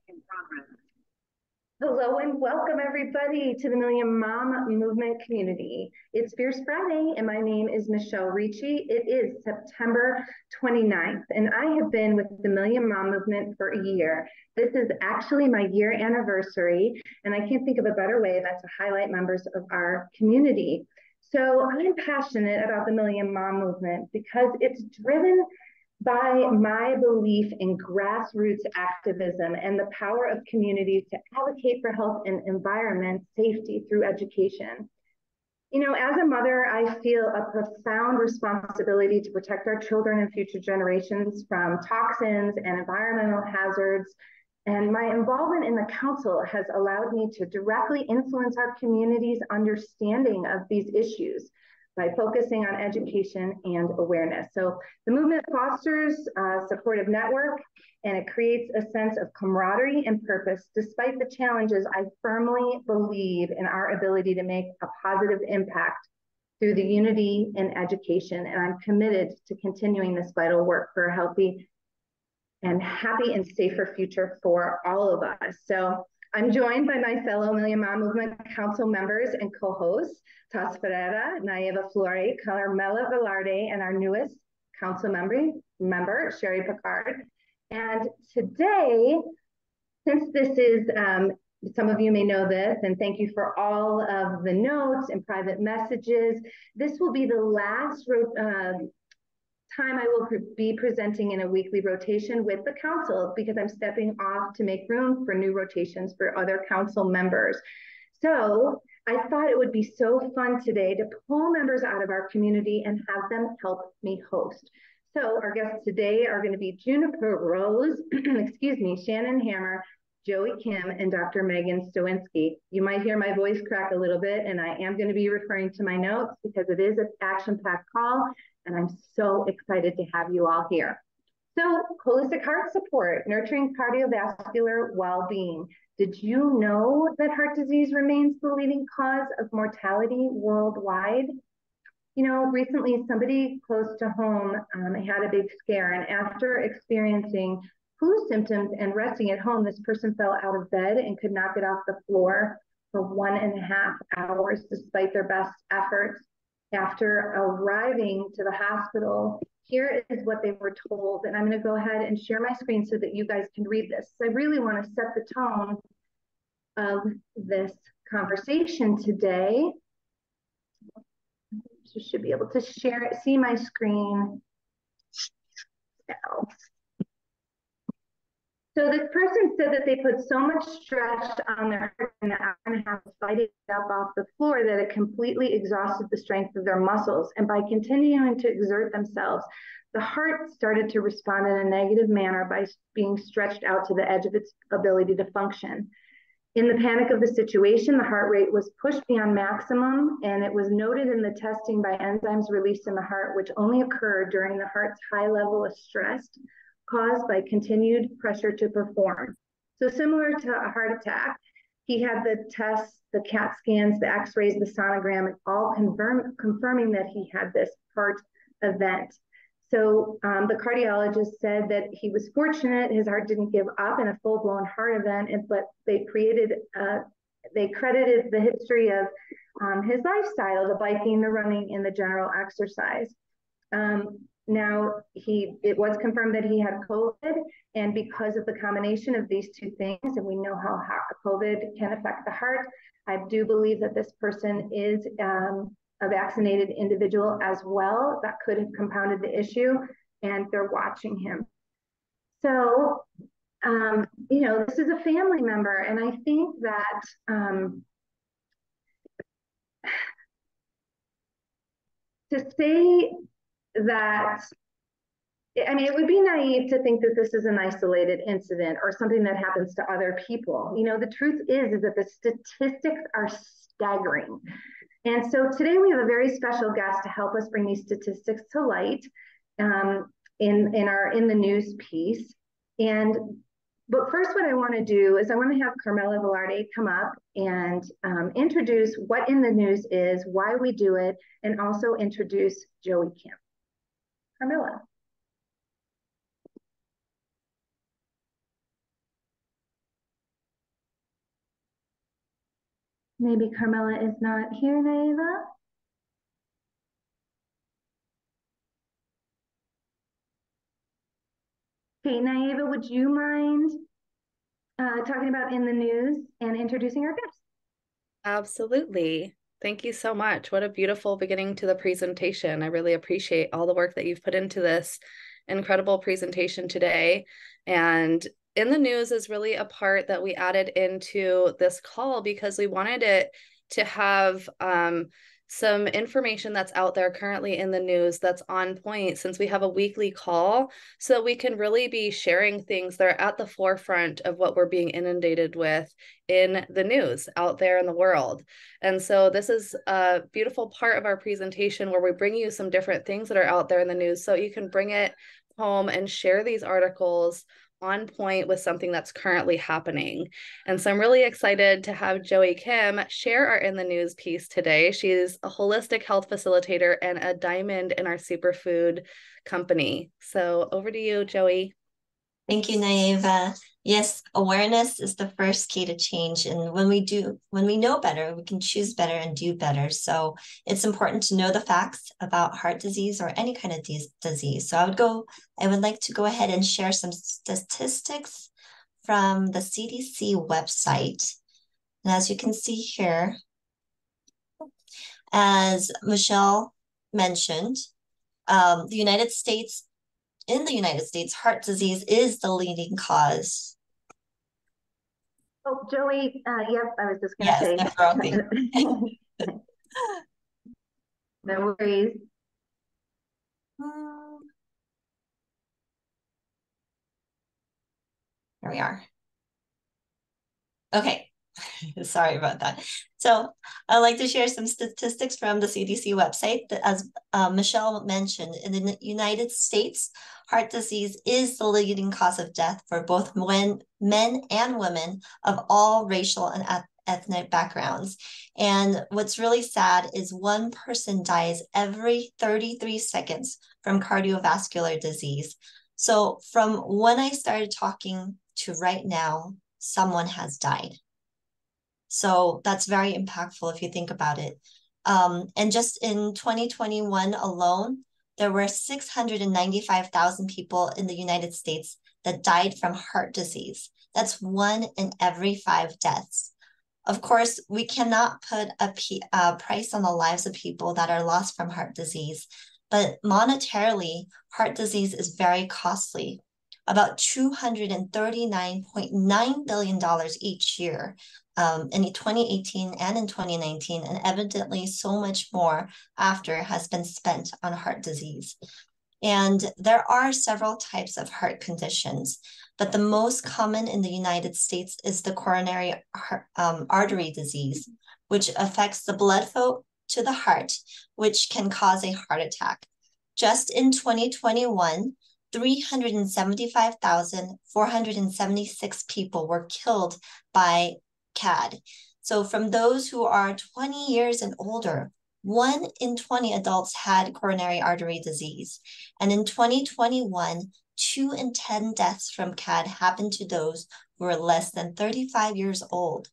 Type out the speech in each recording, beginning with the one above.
in progress. Hello and welcome everybody to the Million Mom Movement community. It's Fierce Friday and my name is Michelle Ricci. It is September 29th and I have been with the Million Mom Movement for a year. This is actually my year anniversary and I can't think of a better way than to highlight members of our community. So I'm passionate about the Million Mom Movement because it's driven by my belief in grassroots activism and the power of communities to advocate for health and environment safety through education. You know, as a mother, I feel a profound responsibility to protect our children and future generations from toxins and environmental hazards. And my involvement in the council has allowed me to directly influence our community's understanding of these issues by focusing on education and awareness. So the movement fosters a supportive network and it creates a sense of camaraderie and purpose. Despite the challenges, I firmly believe in our ability to make a positive impact through the unity in education. And I'm committed to continuing this vital work for a healthy and happy and safer future for all of us. So I'm joined by my fellow Million Mom Movement Council members and co-hosts, Tas Ferreira, Naiva Flore, Carmela Velarde, and our newest council member, Sherry Picard. And today, since this is, some of you may know this, and thank you for all of the notes and private messages, this will be the last time I will be presenting in a weekly rotation with the council because I'm stepping off to make room for new rotations for other council members. So I thought it would be so fun today to pull members out of our community and have them help me host. So our guests today are going to be Juniper Rose, excuse me, Shannon Hammer, Joey Kim, and Dr. Megan Stowinski. You might hear my voice crack a little bit, and I am going to be referring to my notes because it is an action-packed call, and I'm so excited to have you all here. So, holistic heart support, nurturing cardiovascular well-being. Did you know that heart disease remains the leading cause of mortality worldwide? You know, recently somebody close to home had a big scare, and after experiencing flu symptoms and resting at home, this person fell out of bed and could not get off the floor for 1.5 hours despite their best efforts. After arriving to the hospital, here is what they were told. And I'm going to go ahead and share my screen so that you guys can read this. I really want to set the tone of this conversation today. You should be able to share it, see my screen now. So this person said that they put so much stress on their heart in an hour and a half fighting up off the floor that it completely exhausted the strength of their muscles. And by continuing to exert themselves, the heart started to respond in a negative manner by being stretched out to the edge of its ability to function. In the panic of the situation, the heart rate was pushed beyond maximum, and it was noted in the testing by enzymes released in the heart, which only occurred during the heart's high level of stress caused by continued pressure to perform. So similar to a heart attack, he had the tests, the CAT scans, the x-rays, the sonogram, all confirming that he had this heart event. So the cardiologist said that he was fortunate, his heart didn't give up in a full-blown heart event, but they credited the history of his lifestyle, the biking, the running, and the general exercise. Now, it was confirmed that he had COVID, and because of the combination of these two things, and we know how COVID can affect the heart, I do believe that this person is a vaccinated individual as well. That could have compounded the issue, and they're watching him. So, you know, this is a family member, and I think that to say that, I mean, it would be naive to think that this is an isolated incident or something that happens to other people. You know, the truth is that the statistics are staggering. And so today we have a very special guest to help us bring these statistics to light in the news piece. But first, what I want to do is I want to have Carmela Velarde come up and introduce what in the news is, why we do it, and also introduce Joey Kim. Carmela. Maybe Carmela is not here, Naiva. Okay, Naiva, would you mind talking about in the news and introducing our guest? Absolutely. Thank you so much. What a beautiful beginning to the presentation. I really appreciate all the work that you've put into this incredible presentation today. And in the news is really a part that we added into this call because we wanted it to have some information that's out there currently in the news that's on point since we have a weekly call so that we can really be sharing things that are at the forefront of what we're being inundated with in the news out there in the world. And so this is a beautiful part of our presentation where we bring you some different things that are out there in the news so you can bring it home and share these articles on point with something that's currently happening. And so I'm really excited to have Joey Kim share our In the News piece today. She's a holistic health facilitator and a diamond in our superfood company. So over to you, Joey. Thank you, Naiva. Yes, awareness is the first key to change. And when we know better, we can choose better and do better. So it's important to know the facts about heart disease or any kind of disease. So I would like to go ahead and share some statistics from the CDC website. And as you can see here, as Michelle mentioned, in the United States, heart disease is the leading cause. Oh, Joey, yep, I was just going to Yes, say. they're growing. No worries. Here we are. Okay, sorry about that. So I'd like to share some statistics from the CDC website that, as Michelle mentioned, in the United States, heart disease is the leading cause of death for both men and women of all racial and ethnic backgrounds. And what's really sad is one person dies every 33 seconds from cardiovascular disease. So from when I started talking to right now, someone has died. So that's very impactful if you think about it. And just in 2021 alone, there were 695,000 people in the United States that died from heart disease. That's 1 in every 5 deaths. Of course, we cannot put a price on the lives of people that are lost from heart disease, but monetarily, heart disease is very costly, about $239.9 billion each year in 2018 and in 2019, and evidently so much more after has been spent on heart disease. And there are several types of heart conditions, but the most common in the United States is the coronary artery disease, which affects the blood flow to the heart, which can cause a heart attack. Just in 2021, 375,476 people were killed by CAD. So from those who are 20 years and older, 1 in 20 adults had coronary artery disease. And in 2021, 2 in 10 deaths from CAD happened to those who were less than 35 years old.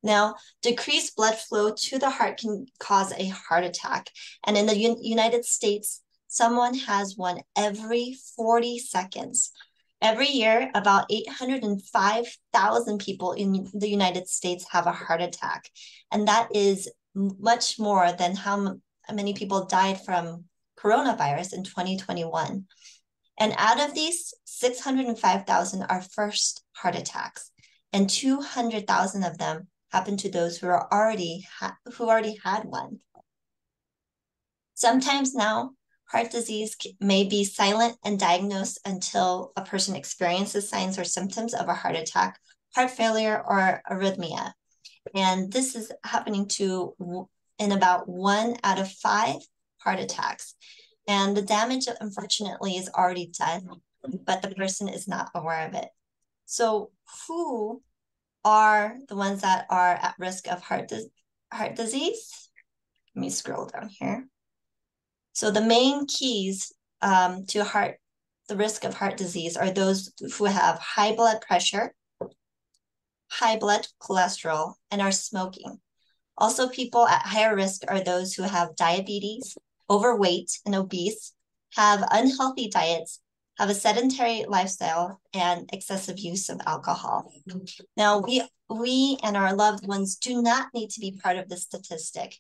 Now, decreased blood flow to the heart can cause a heart attack. And in the United States, someone has one every 40 seconds. Every year, about 805,000 people in the United States have a heart attack. And that is much more than how many people died from coronavirus in 2021. And out of these, 605,000 are first heart attacks, and 200,000 of them happen to those who already had one. Sometimes now, heart disease may be silent and diagnosed until a person experiences signs or symptoms of a heart attack, heart failure, or arrhythmia. And this is happening in about 1 out of 5 heart attacks. And the damage, unfortunately, is already done, but the person is not aware of it. So who are the ones that are at risk of heart disease? Let me scroll down here. So the main keys to the risk of heart disease are those who have high blood pressure, high blood cholesterol, and are smoking. Also, people at higher risk are those who have diabetes, overweight and obese, have unhealthy diets, have a sedentary lifestyle, and excessive use of alcohol. Now, we and our loved ones do not need to be part of this statistic.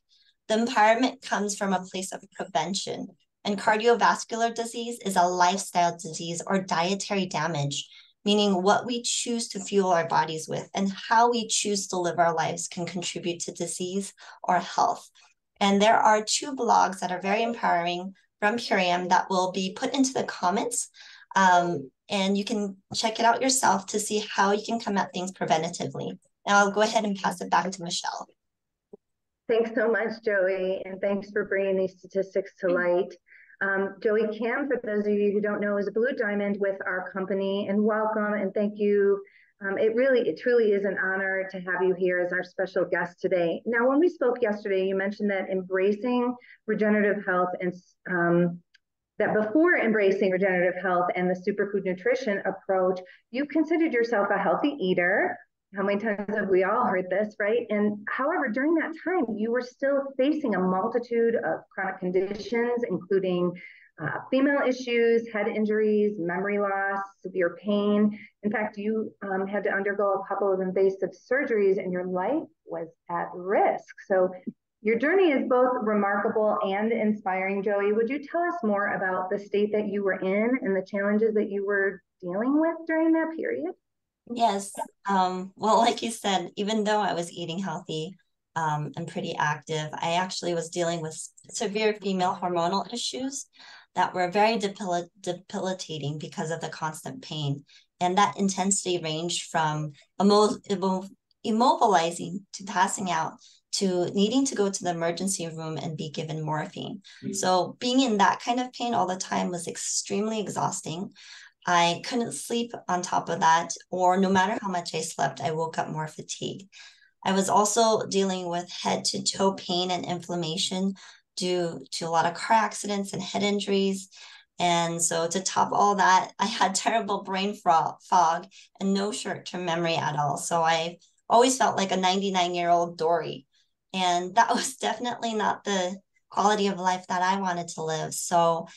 The empowerment comes from a place of prevention, and cardiovascular disease is a lifestyle disease or dietary damage, meaning what we choose to fuel our bodies with and how we choose to live our lives can contribute to disease or health. And there are 2 blogs that are very empowering from Curium that will be put into the comments. And you can check it out yourself to see how you can come at things preventatively. Now I'll go ahead and pass it back to Michelle. Thanks so much, Joey, and thanks for bringing these statistics to light. Joey Kim, for those of you who don't know, is a Blue Diamond with our company, and welcome and thank you. It truly is an honor to have you here as our special guest today. Now, when we spoke yesterday, you mentioned that embracing regenerative health and that before embracing regenerative health and the superfood nutrition approach, you considered yourself a healthy eater. How many times have we all heard this, right? And however, during that time, you were still facing a multitude of chronic conditions, including female issues, head injuries, memory loss, severe pain. In fact, you had to undergo a couple of invasive surgeries and your life was at risk. So your journey is both remarkable and inspiring, Joey. Would you tell us more about the state that you were in and the challenges that you were dealing with during that period? Yes. Well, like you said, even though I was eating healthy and pretty active, I actually was dealing with severe female hormonal issues that were very debilitating because of the constant pain. And that intensity ranged from immobilizing to passing out to needing to go to the emergency room and be given morphine. So being in that kind of pain all the time was extremely exhausting. I couldn't sleep on top of that, or no matter how much I slept, I woke up more fatigued. I was also dealing with head to toe pain and inflammation due to a lot of car accidents and head injuries. And so to top all that, I had terrible brain fog and no short-term memory at all. So I always felt like a 99-year-old Dory. And that was definitely not the quality of life that I wanted to live. So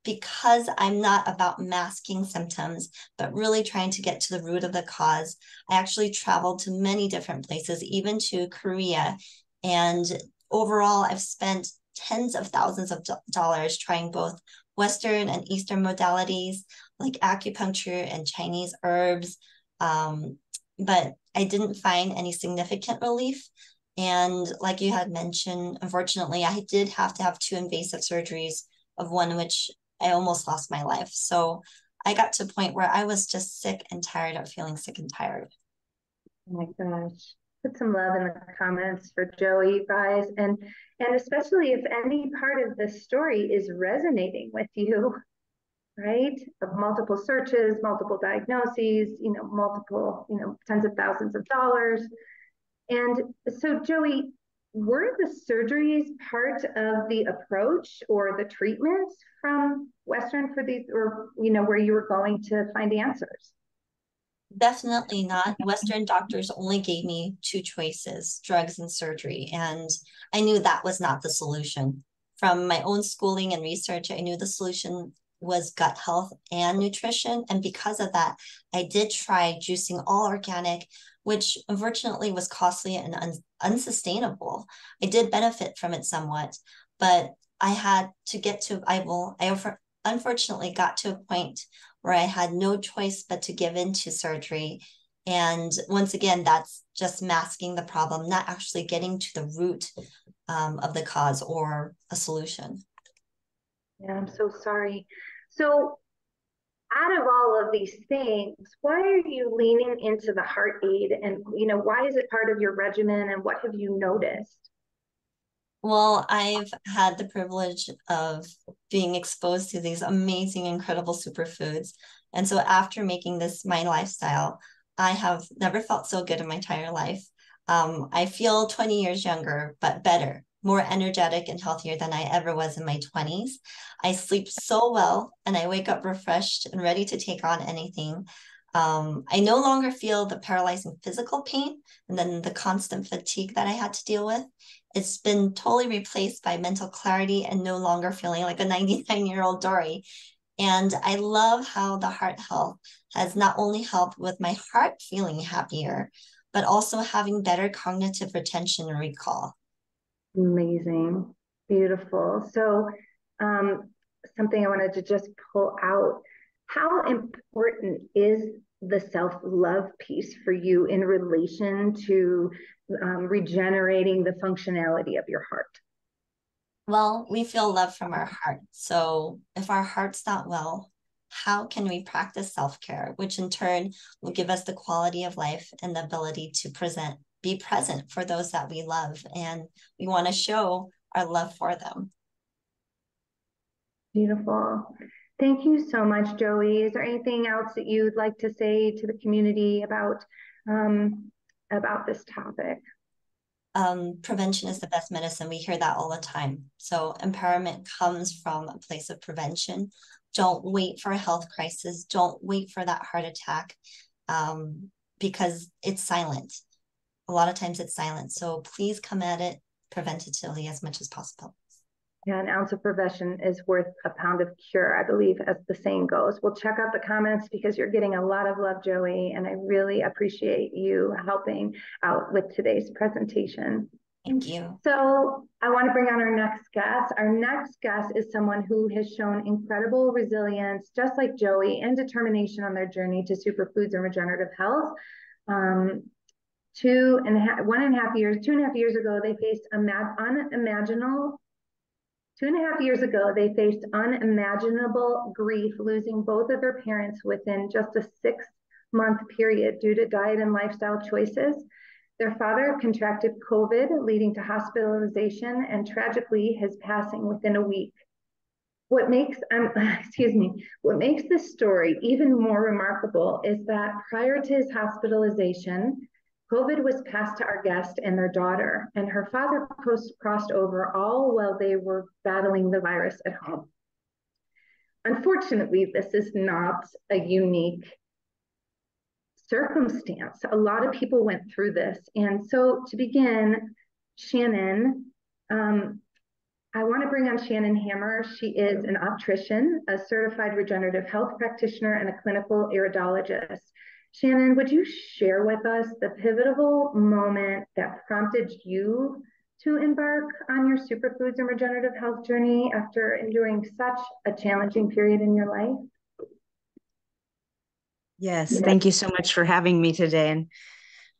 because I'm not about masking symptoms, but really trying to get to the root of the cause, I actually traveled to many different places, even to Korea. And overall, I've spent tens of thousands of dollars trying both Western and Eastern modalities like acupuncture and Chinese herbs. But I didn't find any significant relief. And like you had mentioned, unfortunately, I did have to have 2 invasive surgeries, of one which I almost lost my life. So I got to a point where I was just sick and tired of feeling sick and tired. Oh my gosh. Put some love in the comments for Joey, guys. And especially if any part of this story is resonating with you, right? Of multiple searches, multiple diagnoses, multiple, tens of thousands of dollars. And so, Joey, were the surgeries part of the approach or the treatments from Western for these, or, where you were going to find answers? Definitely not. Western doctors only gave me 2 choices, drugs and surgery. And I knew that was not the solution. From my own schooling and research, I knew the solution was gut health and nutrition. And because of that, I did try juicing all organic, which unfortunately was costly and unsustainable. I did benefit from it somewhat, but I had to get to, I unfortunately got to a point where I had no choice but to give in to surgery. And once again, that's just masking the problem, not actually getting to the root of the cause or a solution. Yeah, I'm so sorry. So out of all of these things, why are you leaning into the heart aid? And, why is it part of your regimen and what have you noticed? Well, I've had the privilege of being exposed to these amazing, incredible superfoods. And so after making this my lifestyle, I have never felt so good in my entire life. I feel 20 years younger, but better, more energetic and healthier than I ever was in my 20s. I sleep so well and I wake up refreshed and ready to take on anything. I no longer feel the paralyzing physical pain and then the constant fatigue that I had to deal with. It's been totally replaced by mental clarity and no longer feeling like a 99-year-old Dory. And I love how the heart health has not only helped with my heart feeling happier, but also having better cognitive retention and recall. Amazing. Beautiful. So, um, something I wanted to just pull out. How important is the self-love piece for you in relation to regenerating the functionality of your heart? Well, we feel love from our heart. So if our heart's not well, how can we practice self-care, which in turn will give us the quality of life and the ability to be present for those that we love. And we want to show our love for them. Beautiful. Thank you so much, Joey. Is there anything else that you'd like to say to the community about this topic? Prevention is the best medicine. We hear that all the time. So empowerment comes from a place of prevention. Don't wait for a health crisis. Don't wait for that heart attack, because it's silent. A lot of times it's silent. So please come at it preventatively as much as possible. Yeah, an ounce of prevention is worth a pound of cure, I believe, as the saying goes. We'll check out the comments because you're getting a lot of love, Joey, and I really appreciate you helping out with today's presentation. Thank you. So I want to bring on our next guest. Our next guest is someone who has shown incredible resilience, just like Joey, and determination on their journey to superfoods and regenerative health. 2.5 years ago, they faced unimaginable 2.5 years ago, they faced unimaginable grief, losing both of their parents within just a 6-month period due to diet and lifestyle choices. Their father contracted COVID, leading to hospitalization and tragically his passing within a week. What makes this story even more remarkable is that prior to his hospitalization, COVID was passed to our guest and their daughter, and her father crossed over all while they were battling the virus at home. Unfortunately, this is not a unique circumstance. A lot of people went through this. And so to begin, Shannon, I want to bring on Shannon Hammer. She is an obstetrician, a certified regenerative health practitioner, and a clinical iridologist. Shannon, would you share with us the pivotal moment that prompted you to embark on your superfoods and regenerative health journey after enduring such a challenging period in your life? Yes, thank you so much for having me today. And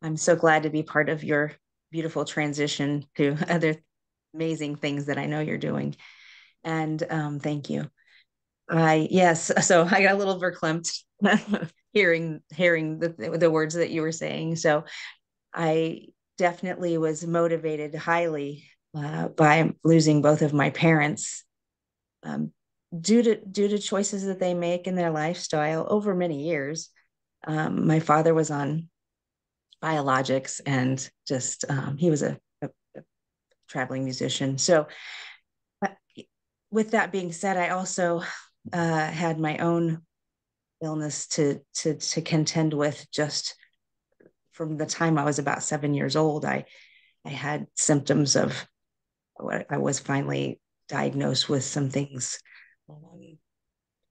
I'm so glad to be part of your beautiful transition to other amazing things that I know you're doing. And thank you. Yes, so I got a little verklempt hearing the words that you were saying. So I definitely was motivated highly by losing both of my parents, due to choices that they make in their lifestyle over many years. My father was on biologics and just he was a traveling musician. So with that being said, I also had my own illness to contend with. Just from the time I was about 7 years old, I had symptoms of what I was finally diagnosed with, some things,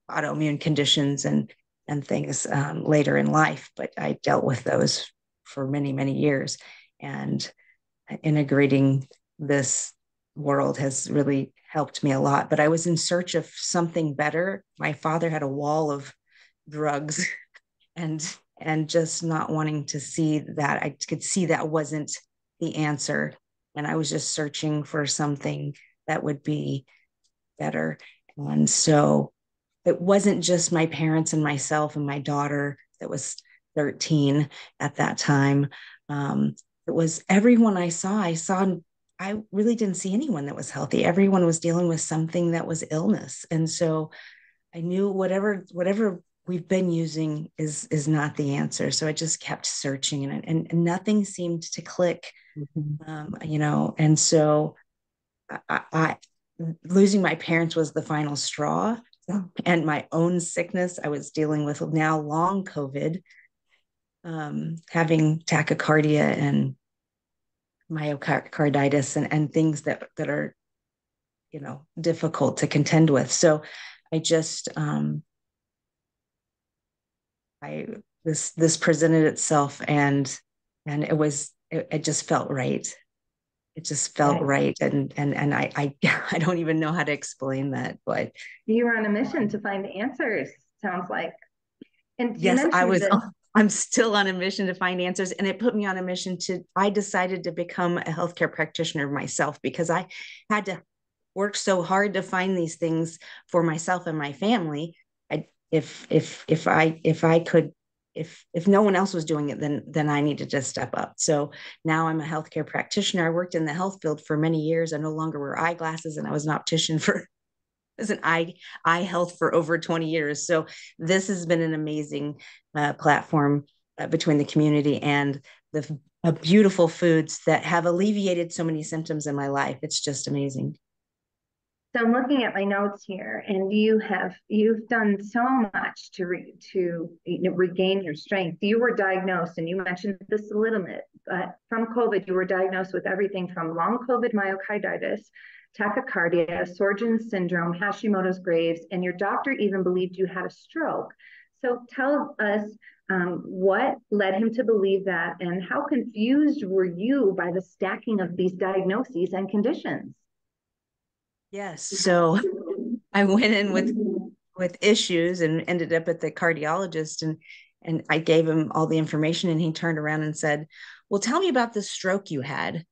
autoimmune conditions and things later in life, but I dealt with those for many years. And integrating this world has really helped me a lot. But I was in search of something better. My father had a wall of drugs and just not wanting to see that. I could see that wasn't the answer. And I was just searching for something that would be better. And so it wasn't just my parents and myself and my daughter that was 13 at that time. It was everyone I saw. I really didn't see anyone that was healthy. Everyone was dealing with something that was illness. And so I knew whatever we've been using is not the answer. So I just kept searching and nothing seemed to click. And so I losing my parents was the final straw. and my own sickness. I was dealing with now long COVID, having tachycardia and myocarditis and things that are, difficult to contend with. So I just, this presented itself, and it just felt right. It just felt right. And I I don't even know how to explain that, but you were on a mission to find answers, sounds like. And you yes, mentioned that. I'm still on a mission to find answers. And it put me on a mission I decided to become a healthcare practitioner myself, because I had to work so hard to find these things for myself and my family. If I could, if no one else was doing it, then I needed to step up. So now I'm a healthcare practitioner. I worked in the health field for many years. I no longer wear eyeglasses, and I was an optician for as an eye health for over 20 years. So this has been an amazing platform between the community and the beautiful foods that have alleviated so many symptoms in my life. It's just amazing. So I'm looking at my notes here, and you've done so much to regain your strength. You were diagnosed, and you mentioned this a little bit, but from COVID, you were diagnosed with everything from long COVID myocarditis, tachycardia, Sjögren's syndrome, Hashimoto's Graves, and your doctor even believed you had a stroke. So tell us what led him to believe that, and how confused were you by the stacking of these diagnoses and conditions? Yes. So I went in with issues and ended up at the cardiologist, and I gave him all the information, and he turned around and said, "Well, tell me about the stroke you had."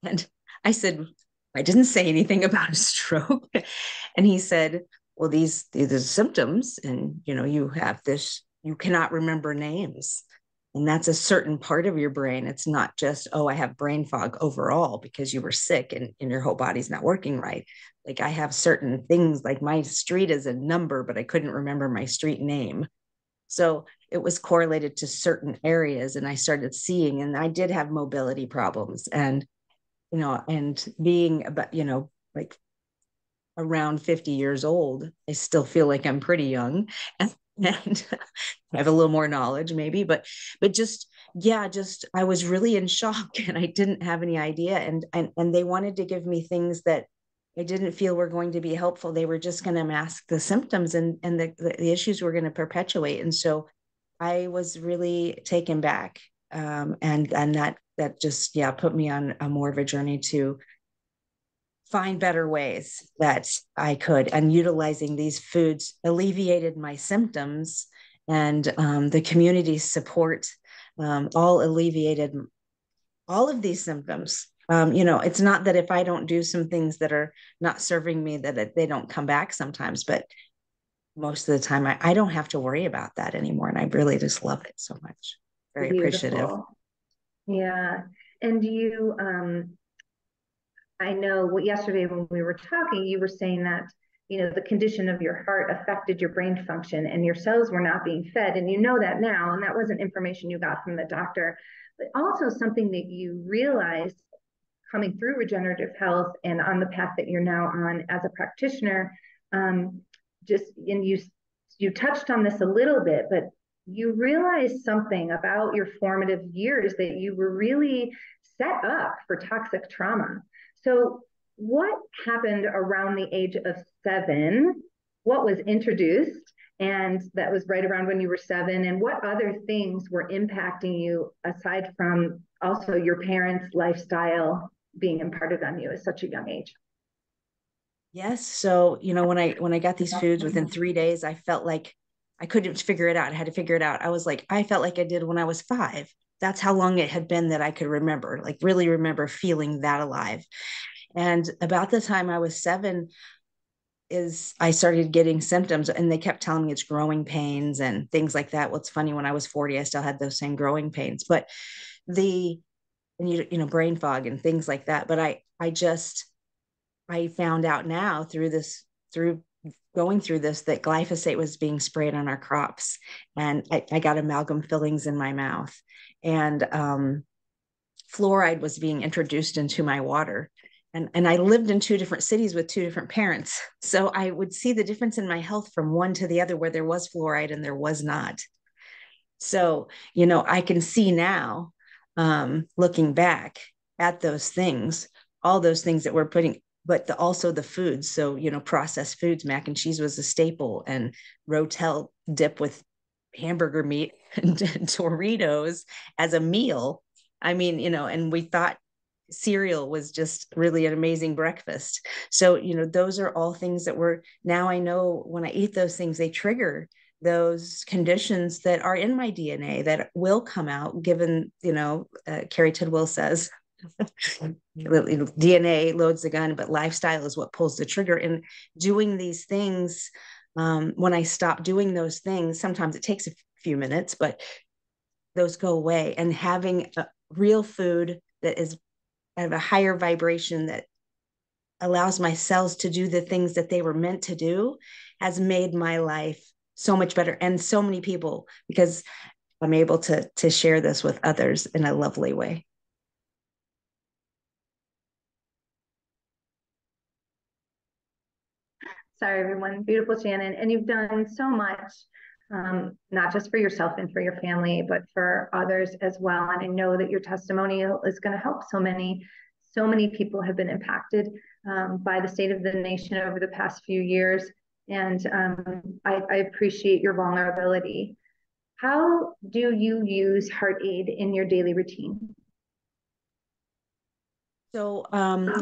And I said, "I didn't say anything about a stroke." And he said, "Well, these are the symptoms, and you have this, you cannot remember names. And that's a certain part of your brain. It's not just, oh, I have brain fog overall because you were sick and your whole body's not working right. Like, I have certain things, like my street is a number, but I couldn't remember my street name." So it was correlated to certain areas, and I started seeing, and I did have mobility problems, and and being about, like around 50 years old, I still feel like I'm pretty young, and I have a little more knowledge maybe, but just, yeah, just I was really in shock, and I didn't have any idea, and they wanted to give me things that I didn't feel were going to be helpful. They were just going to mask the symptoms, and the issues were going to perpetuate. And so I was really taken back, and that just, yeah, put me on a more of a journey to find better ways that I could, and utilizing these foods alleviated my symptoms, and the community support all alleviated all of these symptoms. It's not that if I don't do some things that are not serving me, that they don't come back sometimes, but most of the time I don't have to worry about that anymore. And I really just love it so much. Very appreciative. Yeah. And I know yesterday when we were talking, you were saying that, the condition of your heart affected your brain function and your cells were not being fed. And you know that now, and that wasn't information you got from the doctor, but also something that you realized coming through regenerative health and on the path that you're now on as a practitioner. And you touched on this a little bit, but you realized something about your formative years, that you were really set up for toxic trauma. So what happened around the age of 7? What was introduced? And that was right around when you were 7. And what other things were impacting you aside from also your parents' lifestyle being imparted on you at such a young age? Yes. So, when I got these foods within 3 days, I felt like I couldn't figure it out. I had to figure it out. I felt like I did when I was 5. That's how long it had been that I could remember, like really remember feeling that alive. And about the time I was 7 I started getting symptoms, and they kept telling me it's growing pains and things like that. What's funny, when I was 40, I still had those same growing pains, but brain fog and things like that. But I found out now through going through this, that glyphosate was being sprayed on our crops, and I got amalgam fillings in my mouth, and fluoride was being introduced into my water. and I lived in two different cities with two different parents. So I would see the difference in my health from one to the other, where there was fluoride and there was not. So, I can see now, looking back at those things, all those things that we're putting, but also the foods. So, processed foods, mac and cheese was a staple, and Rotel dip with hamburger meat and Doritos as a meal. I mean, and we thought cereal was just really an amazing breakfast. So, those are all things that now I know when I eat those things, they trigger those conditions that are in my DNA that will come out, given, Carrie Tidwell says, DNA loads the gun, but lifestyle is what pulls the trigger. And doing these things, when I stop doing those things, sometimes it takes a few minutes, but those go away. And having a real food that is of a higher vibration that allows my cells to do the things that they were meant to do has made my life so much better, and so many people, because I'm able to share this with others in a lovely way. Sorry, everyone. Beautiful, Shannon. And you've done so much, not just for yourself and for your family, but for others as well. And I know that your testimonial is going to help so many people have been impacted by the state of the nation over the past few years. And I appreciate your vulnerability. How do you use Heart-Ade in your daily routine? So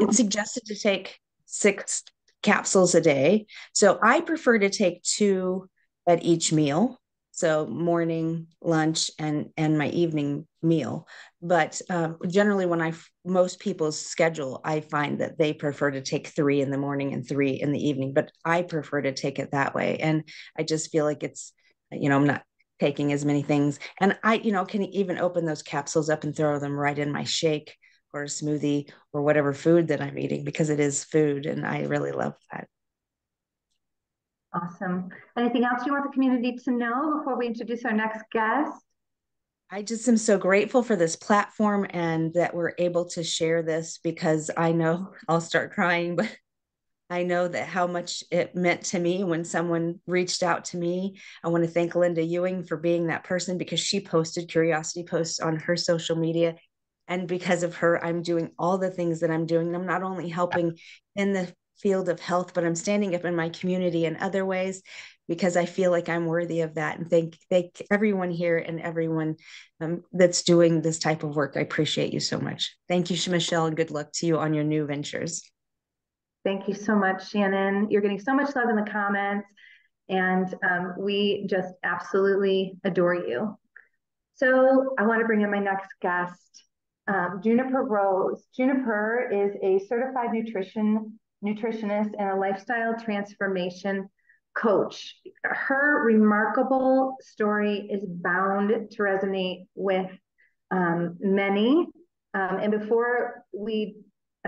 it's suggested to take 6 capsules a day. So I prefer to take 2 at each meal. So morning, lunch, and my evening meal. But generally, when most people's schedule, I find that they prefer to take 3 in the morning and 3 in the evening. But I prefer to take it that way, and I just feel like it's, I'm not taking as many things, and I, can even open those capsules up and throw them right in my shake or a smoothie or whatever food that I'm eating, because it is food, and I really love that. Awesome. Anything else you want the community to know before we introduce our next guest? I just am so grateful for this platform and that we're able to share this, because I know I'll start crying, but I know that how much it meant to me when someone reached out to me. I want to thank Linda Ewing for being that person, because she posted curiosity posts on her social media. And because of her, I'm doing all the things that I'm doing. I'm not only helping in the field of health, but I'm standing up in my community in other ways, because I feel like I'm worthy of that. And thank everyone here and everyone that's doing this type of work. I appreciate you so much. Thank you, Michelle, and good luck to you on your new ventures. Thank you so much, Shannon. You're getting so much love in the comments, and we just absolutely adore you. So I want to bring in my next guest, Juniper Rose. Juniper is a certified nutritionist and a lifestyle transformation coach. Her remarkable story is bound to resonate with many. And before we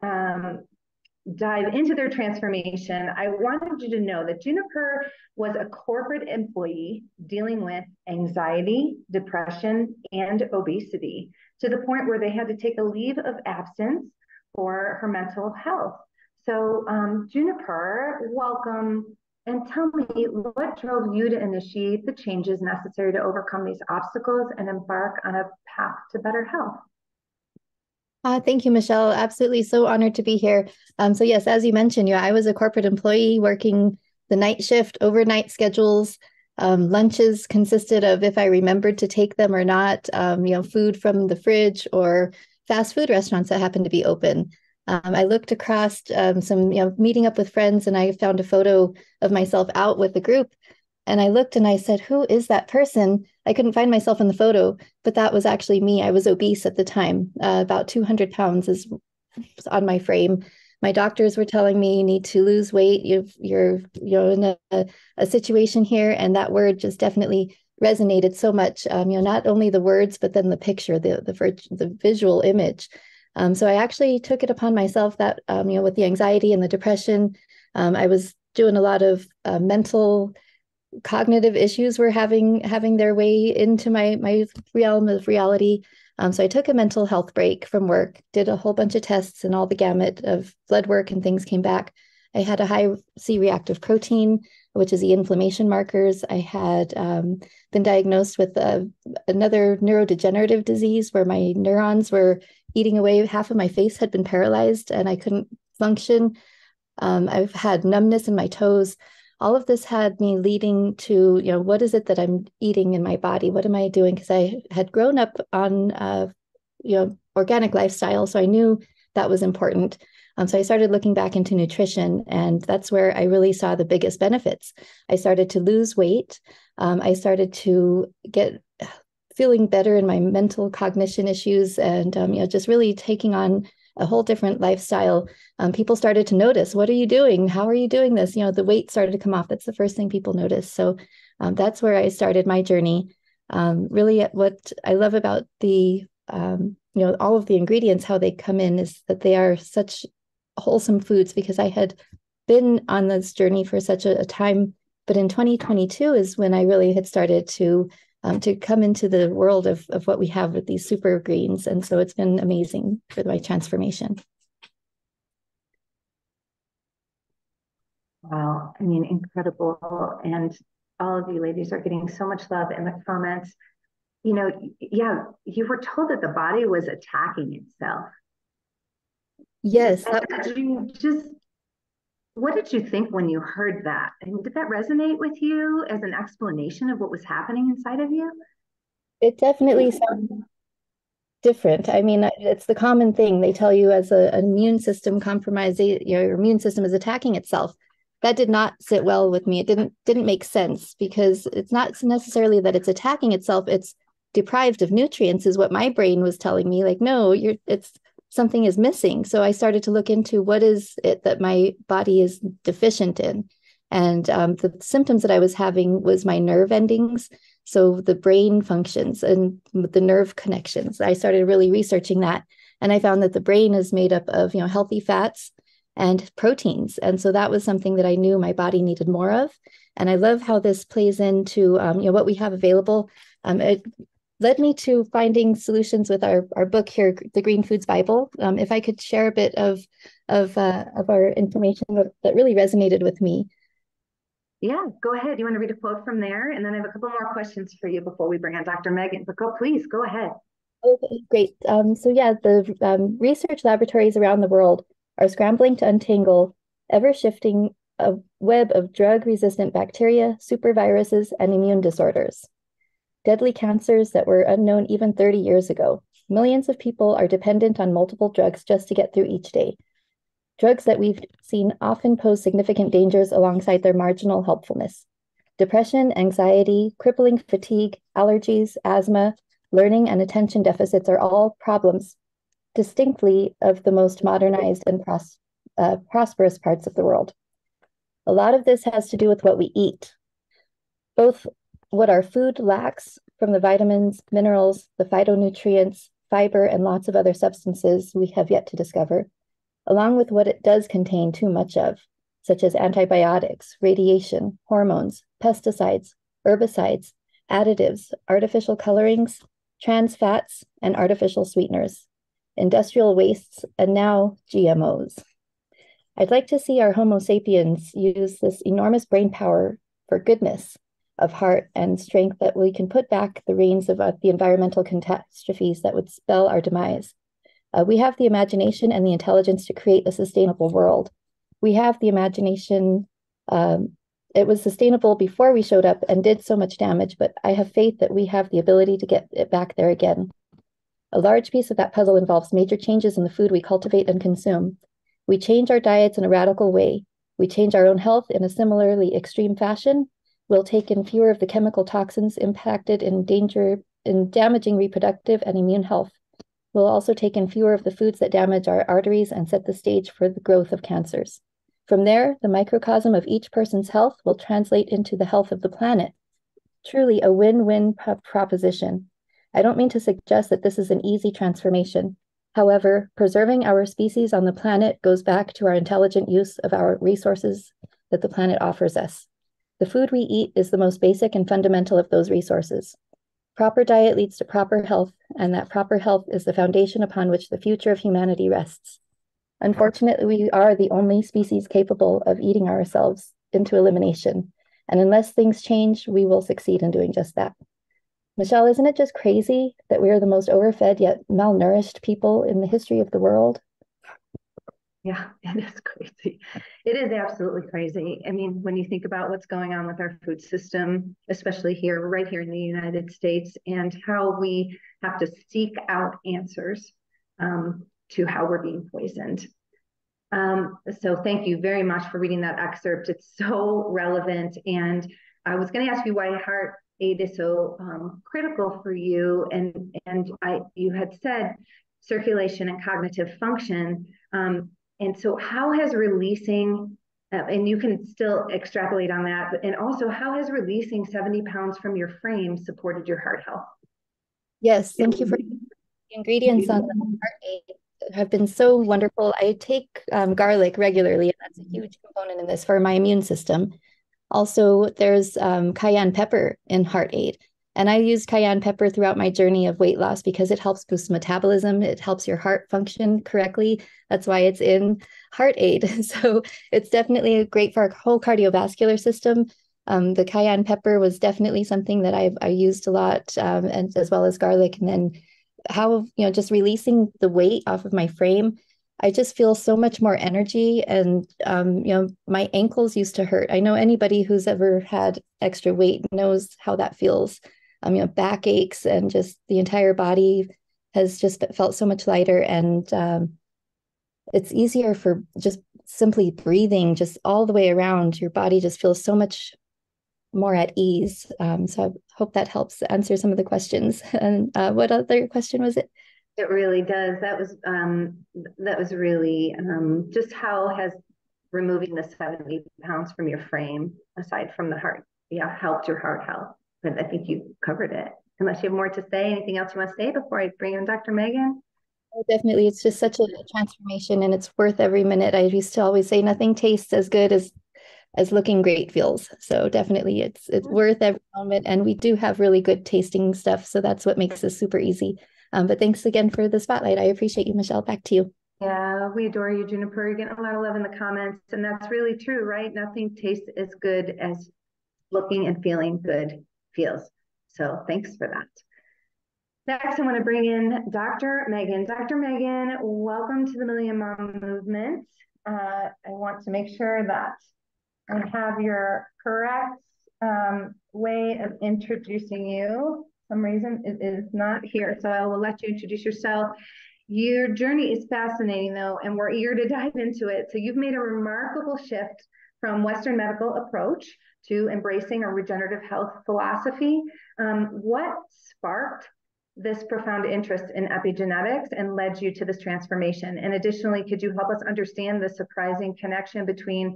dive into their transformation, I wanted you to know that Juniper was a corporate employee dealing with anxiety, depression, and obesity, to the point where they had to take a leave of absence for her mental health. So Juniper, welcome, and tell me, what drove you to initiate the changes necessary to overcome these obstacles and embark on a path to better health? Thank you, Michelle. Absolutely. So honored to be here. So yes, as you mentioned, I was a corporate employee working the night shift, overnight schedules. Lunches consisted of, if I remembered to take them or not, food from the fridge or fast food restaurants that happened to be open. I looked across some, meeting up with friends, and I found a photo of myself out with the group. And I looked and I said, who is that person? I couldn't find myself in the photo, but that was actually me. I was obese at the time. About 200 pounds is on my frame. My doctors were telling me you need to lose weight. You're in a situation here. And that word just definitely resonated so much. Not only the words, but then the picture, the visual image. So I actually took it upon myself that, with the anxiety and the depression, I was doing a lot of mental cognitive issues were having their way into my realm of reality. So I took a mental health break from work, did a whole bunch of tests, and all the gamut of blood work and things came back. I had a high C-reactive protein, which is the inflammation markers. I had been diagnosed with another neurodegenerative disease where my neurons were eating away. Half of my face had been paralyzed and I couldn't function. I've had numbness in my toes. All of this had me leading to, what is it that I'm eating in my body? What am I doing? Because I had grown up on, organic lifestyle. So I knew that was important. So I started looking back into nutrition, and that's where I really saw the biggest benefits. I started to lose weight. I started to get feeling better in my mental cognition issues, and just really taking on a whole different lifestyle. People started to notice, what are you doing? How are you doing this? The weight started to come off. That's the first thing people notice. So that's where I started my journey. Really, what I love about the all of the ingredients, how they come in, is that they are such wholesome foods, because I had been on this journey for such a time. But in 2022 is when I really had started to come into the world of what we have with these super greens. And so it's been amazing for my transformation. Wow, I mean, incredible. And all of you ladies are getting so much love in the comments. Yeah, you were told that the body was attacking itself. Yes. What did you think when you heard that? And did that resonate with you as an explanation of what was happening inside of you? It definitely sounds different. I mean, it's the common thing. They tell you as an immune system compromised, your immune system is attacking itself. That did not sit well with me. It didn't make sense, because it's not necessarily that it's attacking itself. It's deprived of nutrients, is what my brain was telling me. Like, no, it's something is missing. So I started to look into what is it that my body is deficient in. And the symptoms that I was having was my nerve endings. So the brain functions and the nerve connections. I started really researching that. And I found that the brain is made up of, healthy fats and proteins. And so that was something that I knew my body needed more of. And I love how this plays into, what we have available. It led me to finding solutions with our book here, the Green Foods Bible. If I could share a bit of our information that really resonated with me. Yeah, go ahead. You want to read a quote from there? And then I have a couple more questions for you before we bring on Dr. Megan. But please go ahead. Okay, great. The research laboratories around the world are scrambling to untangle ever-shifting a web of drug-resistant bacteria, superviruses, and immune disorders. Deadly cancers that were unknown even 30 years ago. Millions of people are dependent on multiple drugs just to get through each day. Drugs that we've seen often pose significant dangers alongside their marginal helpfulness. Depression, anxiety, crippling fatigue, allergies, asthma, learning and attention deficits are all problems distinctly of the most modernized and prosperous parts of the world. A lot of this has to do with what we eat, both what our food lacks from the vitamins, minerals, the phytonutrients, fiber, and lots of other substances we have yet to discover, along with what it does contain too much of, such as antibiotics, radiation, hormones, pesticides, herbicides, additives, artificial colorings, trans fats, and artificial sweeteners, industrial wastes, and now GMOs. I'd like to see our Homo sapiens use this enormous brain power for goodness of heart and strength, that we can put back the reins of the environmental catastrophes that would spell our demise. We have the imagination and the intelligence to create a sustainable world. We have the imagination. It was sustainable before we showed up and did so much damage, but I have faith that we have the ability to get it back there again. A large piece of that puzzle involves major changes in the food we cultivate and consume. We change our diets in a radical way. We change our own health in a similarly extreme fashion. We'll take in fewer of the chemical toxins impacted in damaging reproductive and immune health. We'll also take in fewer of the foods that damage our arteries and set the stage for the growth of cancers. From there, the microcosm of each person's health will translate into the health of the planet. Truly a win-win proposition. I don't mean to suggest that this is an easy transformation. However, preserving our species on the planet goes back to our intelligent use of our resources that the planet offers us. The food we eat is the most basic and fundamental of those resources. Proper diet leads to proper health, and that proper health is the foundation upon which the future of humanity rests. Unfortunately, we are the only species capable of eating ourselves into elimination, and unless things change, we will succeed in doing just that. Michelle, isn't it just crazy that we are the most overfed yet malnourished people in the history of the world? Yeah, it is crazy. It is absolutely crazy. I mean, when you think about what's going on with our food system, especially here, right here in the United States, and how we have to seek out answers to how we're being poisoned. So thank you very much for reading that excerpt. It's so relevant. And I was going to ask you why heart aid is so critical for you. And you had said circulation and cognitive function. And so how has releasing, and you can still extrapolate on that, and also how has releasing 70 pounds from your frame supported your heart health? Yes, thank you for the ingredients on the heart aid have been so wonderful. I take garlic regularly, and that's a huge component in this for my immune system. Also, there's cayenne pepper in heart aid. And I use cayenne pepper throughout my journey of weight loss because it helps boost metabolism. It helps your heart function correctly. That's why it's in heart aid. So it's definitely great for our whole cardiovascular system. The cayenne pepper was definitely something that I used a lot, and as well as garlic. And then how, just releasing the weight off of my frame, I just feel so much more energy. And, my ankles used to hurt. I know anybody who's ever had extra weight knows how that feels. Back aches, and just the entire body has just felt so much lighter. And it's easier for just simply breathing, just all the way around. Your body just feels so much more at ease. So I hope that helps answer some of the questions. And what other question was it? It really does. That was really just how has removing the 70 pounds from your frame, aside from the heart, helped your heart health. But I think you covered it. Unless you have more to say, anything else you want to say before I bring in Dr. Megan? Oh, definitely. It's just such a transformation, and it's worth every minute. I used to always say nothing tastes as good as looking great feels. So definitely it's worth every moment. And we do have really good tasting stuff. So that's what makes this super easy. But thanks again for the spotlight. I appreciate you, Michelle. Back to you. Yeah, we adore you, Juniper. You get a lot of love in the comments. And that's really true, right? Nothing tastes as good as looking and feeling good feels. So thanks for that. Next, I want to bring in Dr. Megan. Dr. Megan, welcome to the Million Mom Movement. I want to make sure that I have your correct way of introducing you. For some reason it is not here, so I will let you introduce yourself. Your journey is fascinating, though, and we're eager to dive into it. So you've made a remarkable shift from Western medical approach to embracing a regenerative health philosophy. What sparked this profound interest in epigenetics and led you to this transformation? And additionally, could you help us understand the surprising connection between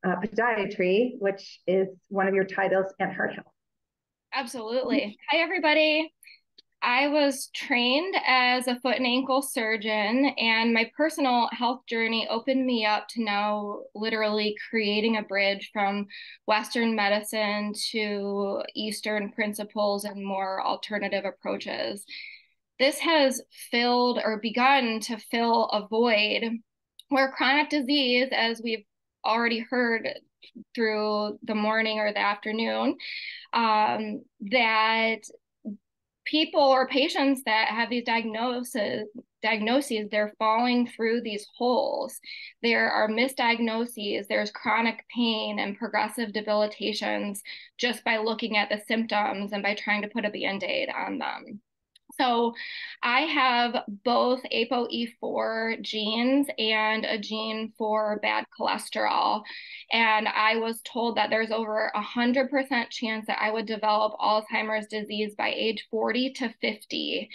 podiatry, which is one of your titles, and heart health? Absolutely. Hi, everybody. I was trained as a foot and ankle surgeon, and my personal health journey opened me up to now literally creating a bridge from Western medicine to Eastern principles and more alternative approaches. This has filled or begun to fill a void where chronic disease, as we've already heard through the morning or the afternoon, that people or patients that have these diagnoses, they're falling through these holes. There are misdiagnoses, there's chronic pain and progressive debilitations just by looking at the symptoms and by trying to put a Band-Aid on them. So I have both ApoE4 genes and a gene for bad cholesterol. And I was told that there's over 100% chance that I would develop Alzheimer's disease by age 40 to 50.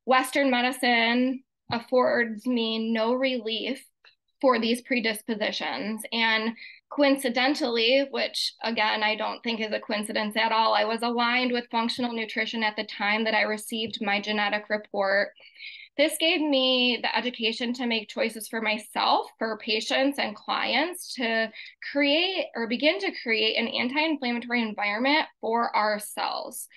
Western medicine affords me no relief for these predispositions. And coincidentally, which again, I don't think is a coincidence at all, I was aligned with functional nutrition at the time that I received my genetic report. This gave me the education to make choices for myself, for patients and clients, to create or begin to create an anti-inflammatory environment for our cells.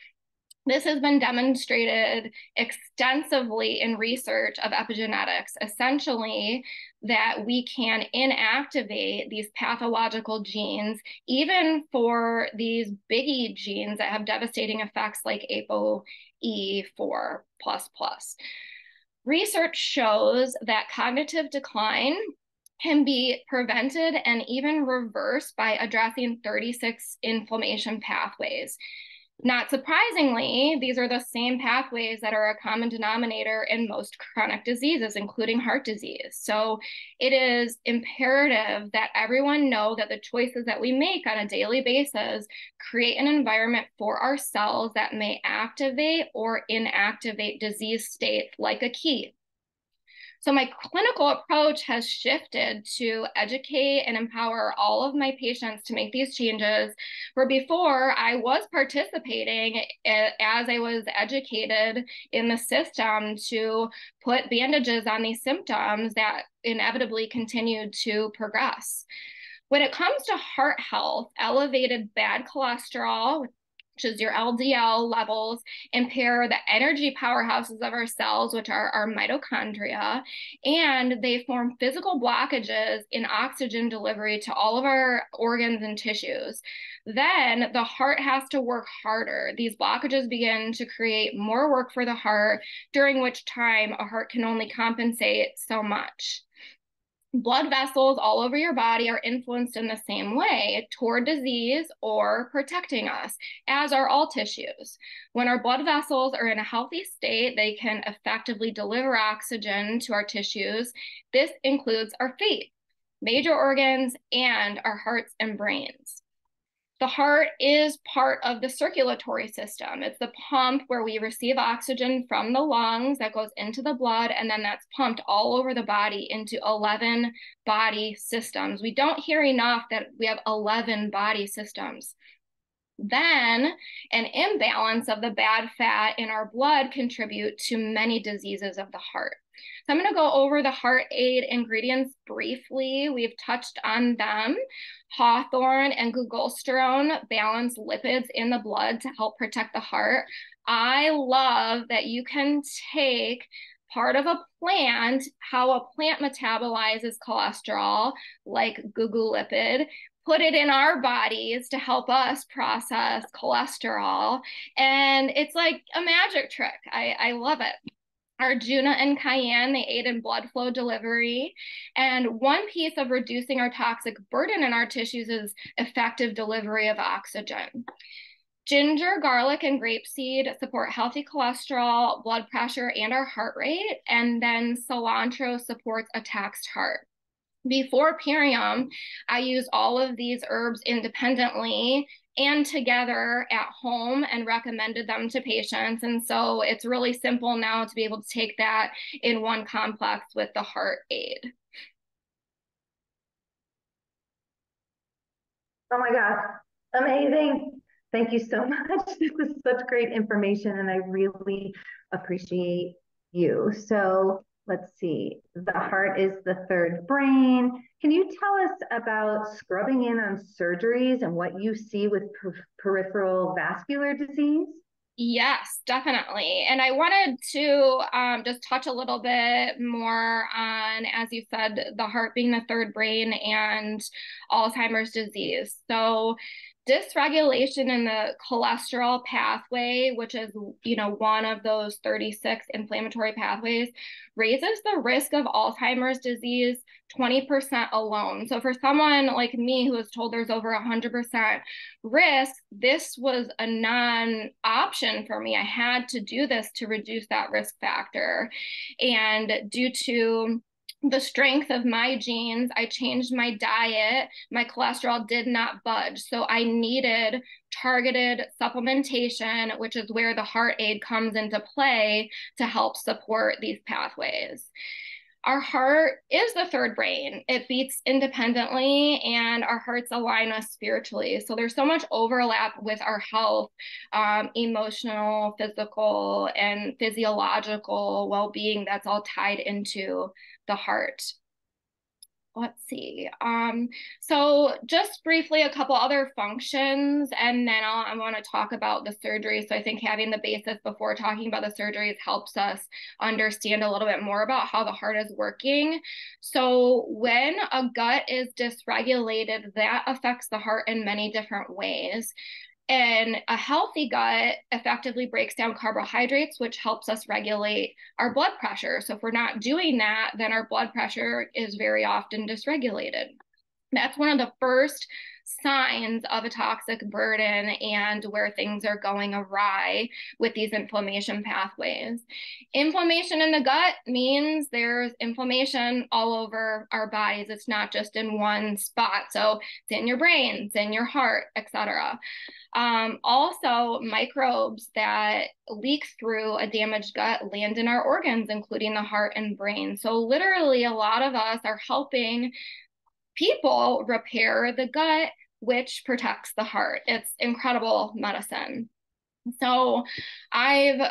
This has been demonstrated extensively in research of epigenetics, essentially that we can inactivate these pathological genes, even for these biggie genes that have devastating effects like ApoE4++. Research shows that cognitive decline can be prevented and even reversed by addressing 36 inflammation pathways. Not surprisingly, these are the same pathways that are a common denominator in most chronic diseases, including heart disease. So it is imperative that everyone know that the choices that we make on a daily basis create an environment for our cells that may activate or inactivate disease states like a key. So my clinical approach has shifted to educate and empower all of my patients to make these changes, where before I was participating as I was educated in the system to put bandages on these symptoms that inevitably continued to progress. When it comes to heart health, elevated bad cholesterol, which is your LDL levels, impair the energy powerhouses of our cells, which are our mitochondria, and they form physical blockages in oxygen delivery to all of our organs and tissues. Then the heart has to work harder. These blockages begin to create more work for the heart, during which time a heart can only compensate so much. Blood vessels all over your body are influenced in the same way toward disease or protecting us, as are all tissues. When our blood vessels are in a healthy state, they can effectively deliver oxygen to our tissues. This includes our feet, major organs, and our hearts and brains. The heart is part of the circulatory system. It's the pump where we receive oxygen from the lungs that goes into the blood, and then that's pumped all over the body into 11 body systems. We don't hear enough that we have 11 body systems. Then an imbalance of the bad fat in our blood contribute to many diseases of the heart. So I'm going to go over the heart aid ingredients briefly. We've touched on them. Hawthorn and glucosterone balance lipids in the blood to help protect the heart. I love that you can take part of a plant, how a plant metabolizes cholesterol, like gugulipid, put it in our bodies to help us process cholesterol. And it's like a magic trick. I love it. Arjuna and cayenne, they aid in blood flow delivery. And one piece of reducing our toxic burden in our tissues is effective delivery of oxygen. Ginger, garlic, and grapeseed support healthy cholesterol, blood pressure, and our heart rate. And then cilantro supports a taxed heart. Before Purium, I use all of these herbs independently and together at home and recommended them to patients. And so it's really simple now to be able to take that in one complex with the heart aid. Oh my gosh, amazing. Thank you so much. This is such great information, and I really appreciate you. So let's see. The heart is the third brain. Can you tell us about scrubbing in on surgeries and what you see with peripheral vascular disease? Yes, definitely. And I wanted to just touch a little bit more on, as you said, the heart being the third brain and Alzheimer's disease. So dysregulation in the cholesterol pathway, which is, one of those 36 inflammatory pathways, raises the risk of Alzheimer's disease 20% alone. So for someone like me who was told there's over 100% risk, this was a non-option for me. I had to do this to reduce that risk factor. And due to the strength of my genes, I changed my diet. My cholesterol did not budge. So I needed targeted supplementation, which is where the heart aid comes into play to help support these pathways. Our heart is the third brain. It beats independently, and our hearts align us spiritually. So there's so much overlap with our health, emotional, physical, and physiological well-being that's all tied into the heart. let's see. So just briefly, a couple other functions, and then I want to talk about the surgery. So I think having the basis before talking about the surgeries helps us understand a little bit more about how the heart is working. So when a gut is dysregulated, that affects the heart in many different ways. And a healthy gut effectively breaks down carbohydrates, which helps us regulate our blood pressure. So if we're not doing that, then our blood pressure is very often dysregulated. That's one of the first signs of a toxic burden and where things are going awry with these inflammation pathways. Inflammation in the gut means there's inflammation all over our bodies. It's not just in one spot. So it's in your brain, it's in your heart, etc. Also, microbes that leak through a damaged gut land in our organs, including the heart and brain. So literally, a lot of us are helping people repair the gut, which protects the heart. It's incredible medicine. So I've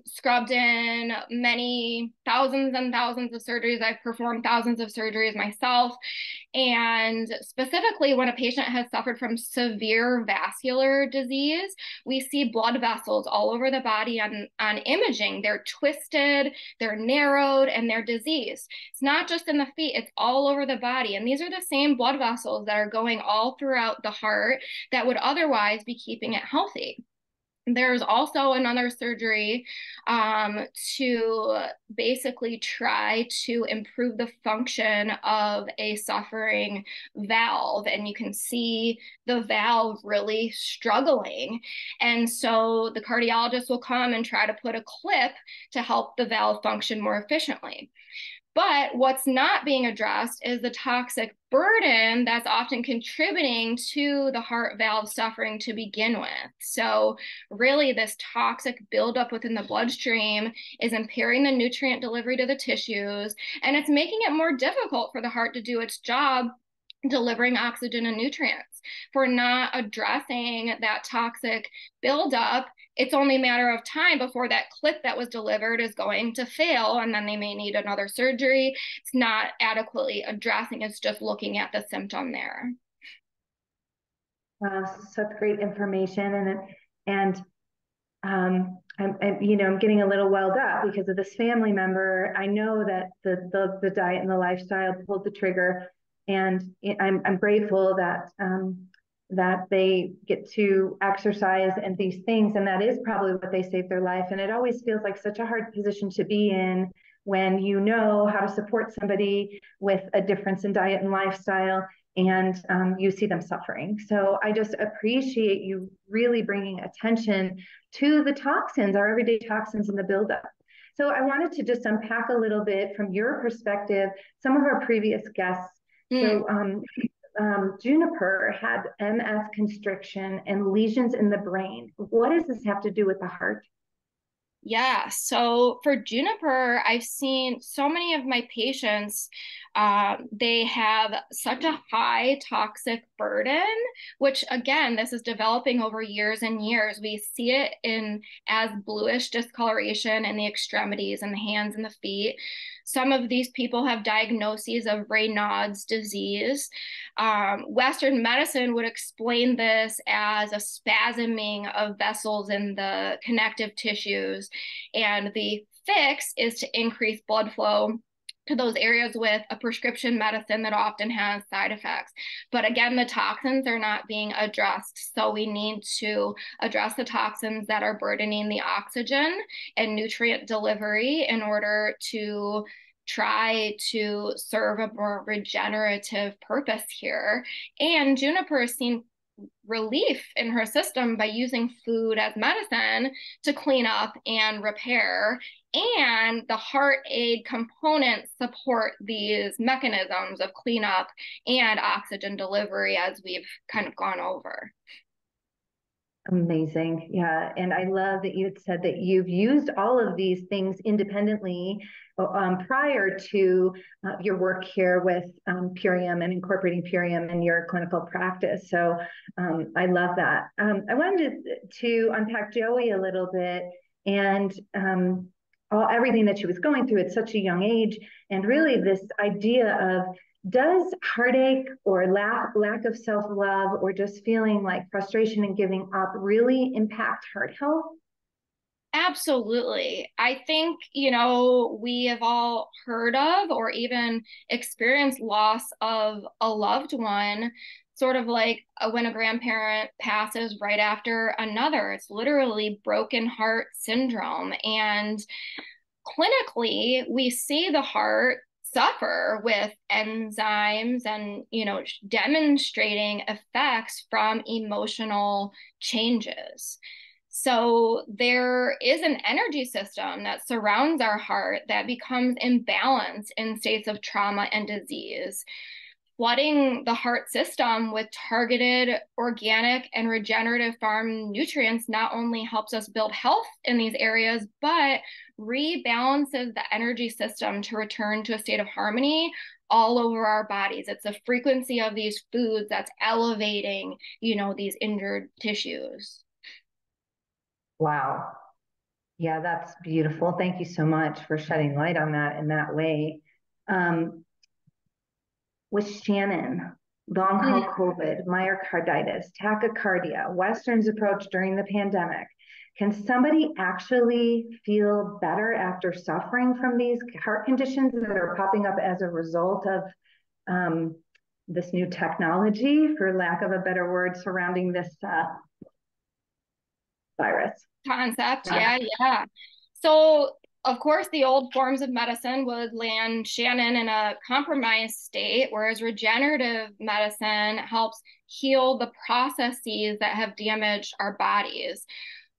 scrubbed in many thousands and thousands of surgeries. I've performed thousands of surgeries myself. And specifically, when a patient has suffered from severe vascular disease, we see blood vessels all over the body on imaging. They're twisted, they're narrowed, and they're diseased. It's not just in the feet, it's all over the body. And these are the same blood vessels that are going all throughout the heart that would otherwise be keeping it healthy. There's also another surgery to basically try to improve the function of a suffering valve. And you can see the valve really struggling. And so the cardiologist will come and try to put a clip to help the valve function more efficiently. But what's not being addressed is the toxic burden that's often contributing to the heart valve suffering to begin with. So really, this toxic buildup within the bloodstream is impairing the nutrient delivery to the tissues, and it's making it more difficult for the heart to do its job delivering oxygen and nutrients. If we're not addressing that toxic buildup, it's only a matter of time before that clip that was delivered is going to fail, and then they may need another surgery. It's not adequately addressing, it's just looking at the symptom there. Such great information. And I'm getting a little welled up because of this family member. I know that the diet and the lifestyle pulled the trigger, and I'm grateful that that they get to exercise and these things, and that is probably what they saved their life. And it always feels like such a hard position to be in when you know how to support somebody with a difference in diet and lifestyle, and you see them suffering. So I just appreciate you really bringing attention to the toxins, our everyday toxins in the buildup. So I wanted to just unpack a little bit from your perspective, some of our previous guests. So Juniper had MS constriction and lesions in the brain. What does this have to do with the heart? Yeah, so for Juniper, I've seen so many of my patients, they have such a high toxic burden, which again, this is developing over years and years. We see it as bluish discoloration in the extremities and the hands and the feet. Some of these people have diagnoses of Raynaud's disease. Western medicine would explain this as a spasming of vessels in the connective tissues. And the fix is to increase blood flow to those areas with a prescription medicine that often has side effects. But again, the toxins are not being addressed. So we need to address the toxins that are burdening the oxygen and nutrient delivery in order to try to serve a more regenerative purpose here. And Juniper has seen relief in her system by using food as medicine to clean up and repair. And the heart aid components support these mechanisms of cleanup and oxygen delivery, as we've kind of gone over. Amazing. Yeah. And I love that you had said that you've used all of these things independently prior to your work here with Purium and incorporating Purium in your clinical practice. So I love that. I wanted to unpack Joey a little bit and everything that she was going through at such a young age, and really this idea of Does heartache or lack of self-love or just feeling like frustration and giving up really impact heart health? Absolutely. I think, we have all heard of or even experienced loss of a loved one, sort of like when a grandparent passes right after another. It's literally broken heart syndrome. And clinically, we see the heart suffer with enzymes and, demonstrating effects from emotional changes. So there is an energy system that surrounds our heart that becomes imbalanced in states of trauma and disease. Flooding the heart system with targeted organic and regenerative farm nutrients not only helps us build health in these areas, but rebalances the energy system to return to a state of harmony all over our bodies. It's the frequency of these foods that's elevating, these injured tissues. Wow. Yeah, that's beautiful. Thank you so much for shedding light on that in that way. With Shannon, long haul COVID, myocarditis, tachycardia, Western's approach during the pandemic, can somebody actually feel better after suffering from these heart conditions that are popping up as a result of this new technology, for lack of a better word, surrounding this virus? Concept. Yeah. So, of course, the old forms of medicine would land Shannon in a compromised state, whereas regenerative medicine helps heal the processes that have damaged our bodies.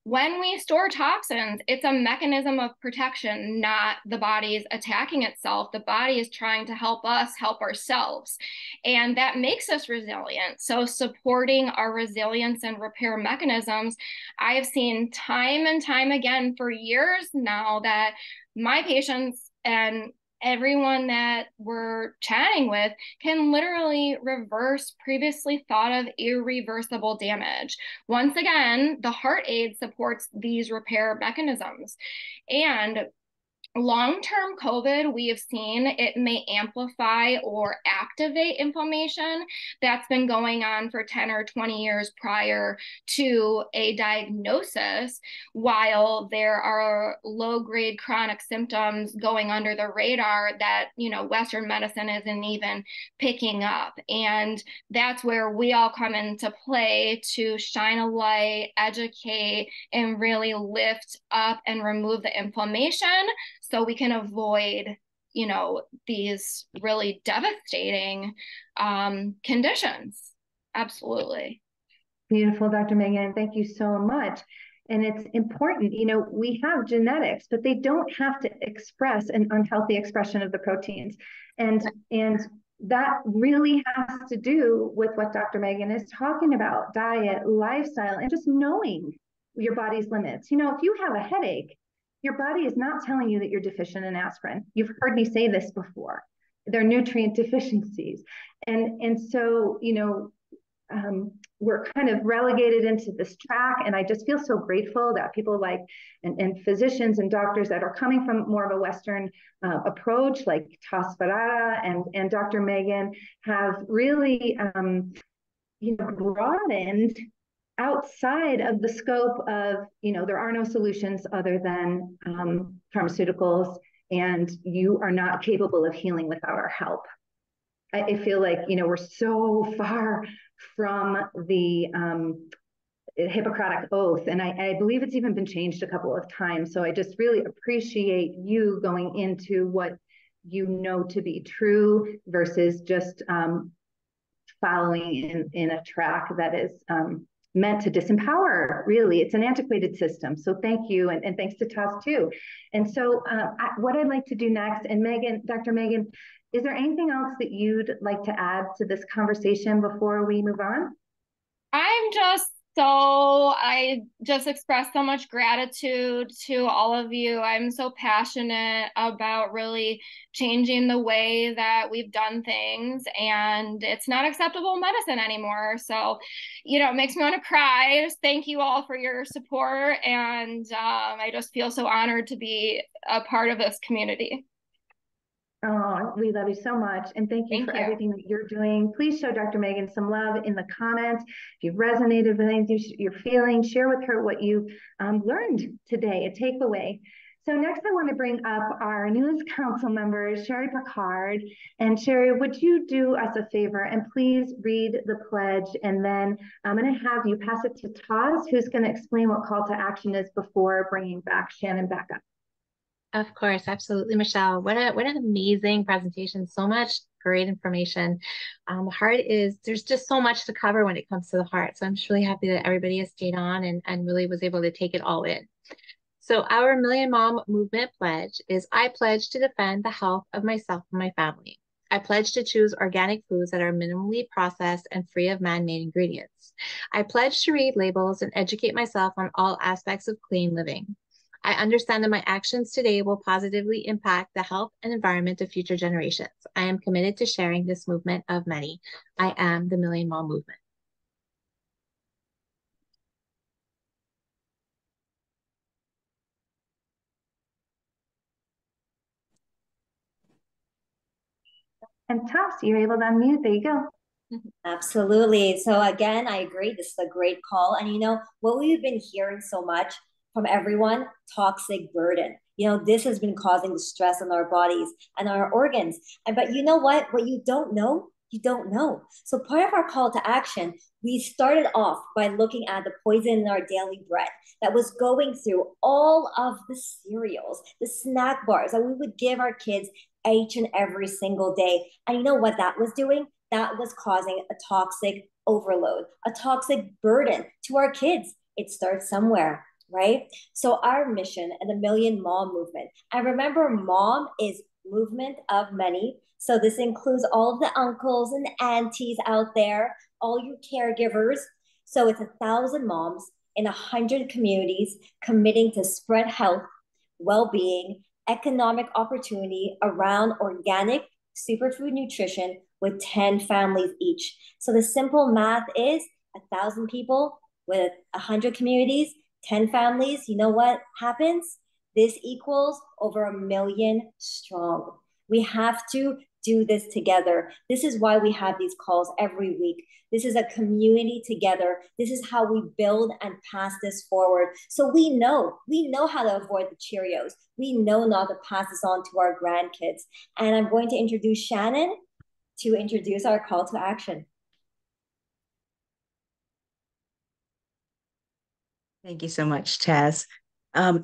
When we store toxins, it's a mechanism of protection, not the body's attacking itself. The body is trying to help us help ourselves. And that makes us resilient. So supporting our resilience and repair mechanisms, I have seen time and time again for years now that my patients and everyone that we're chatting with can literally reverse previously thought of irreversible damage. Once again, the heart aid supports these repair mechanisms. And long-term COVID, we have seen it may amplify or activate inflammation that's been going on for 10 or 20 years prior to a diagnosis, while there are low-grade chronic symptoms going under the radar that, Western medicine isn't even picking up. And that's where we all come into play to shine a light, educate, and really lift up and remove the inflammation so we can avoid, these really devastating conditions. Absolutely. Beautiful, Dr. Megan. Thank you so much. And it's important, we have genetics, but they don't have to express an unhealthy expression of the proteins. And that really has to do with what Dr. Megan is talking about: diet, lifestyle, and just knowing your body's limits. If you have a headache, your body is not telling you that you're deficient in aspirin. You've heard me say this before. They're nutrient deficiencies. And so, we're kind of relegated into this track. And I just feel so grateful that people like, and physicians and doctors that are coming from more of a Western approach, like Tas Farada and Dr. Megan, have really, broadened outside of the scope of, there are no solutions other than pharmaceuticals, and you are not capable of healing without our help. I feel like, we're so far from the Hippocratic Oath, and I believe it's even been changed a couple of times. So I just really appreciate you going into what you know to be true versus just following in a track that is meant to disempower. Really, it's an antiquated system. So thank you, and thanks to Tas too. And so what I'd like to do next, and Megan, Dr. Megan, is there anything else that you'd like to add to this conversation before we move on? I just express so much gratitude to all of you. I'm so passionate about really changing the way that we've done things, and it's not acceptable medicine anymore. So, it makes me want to cry. Just thank you all for your support, and I just feel so honored to be a part of this community. Oh, we love you so much. And thank you Thank for you. everything that you're doing. Please show Dr. Megan some love in the comments. If you've resonated with anything you're feeling, share with her what you learned today, a takeaway. So next I want to bring up our newest council member, Sherry Picard. And Sherry, would you do us a favor and please read the pledge? And then I'm going to have you pass it to Taz, who's going to explain what call to action is before bringing back Shannon back up. Of course, absolutely, Michelle. What an amazing presentation. So much great information. The heart is, there's just so much to cover when it comes to the heart. So I'm just really happy that everybody has stayed on and really was able to take it all in. So our Million Mom Movement pledge is I pledge to defend the health of myself and my family. I pledge to choose organic foods that are minimally processed and free of man-made ingredients. I pledge to read labels and educate myself on all aspects of clean living. I understand that my actions today will positively impact the health and environment of future generations. I am committed to sharing this movement of many. I am the Million Mom Movement. And Taz, you're able to unmute. There you go. Absolutely. So again, I agree. This is a great call. And you know, what we've been hearing so much from everyone, toxic burden. You know, this has been causing the stress on our bodies and our organs. And but you know what you don't know, you don't know. So part of our call to action, we started off by looking at the poison in our daily bread that was going through all of the cereals, the snack bars that we would give our kids each and every single day. And you know what that was doing? That was causing a toxic overload, a toxic burden to our kids. It starts somewhere, right? So our mission and the Million Mom Movement, and remember, mom is movement of many. So this includes all of the uncles and aunties out there, all you caregivers. So it's 1,000 moms in 100 communities committing to spread health, well-being, economic opportunity around organic superfood nutrition with 10 families each. So the simple math is 1,000 people with 100 communities, 10 families. You know what happens? This equals over 1 million strong. We have to do this together. This is why we have these calls every week. This is a community together. This is how we build and pass this forward. So we know how to avoid the Cheerios. We know not to pass this on to our grandkids. And I'm going to introduce Shannon to introduce our call to action. Thank you so much, Taz.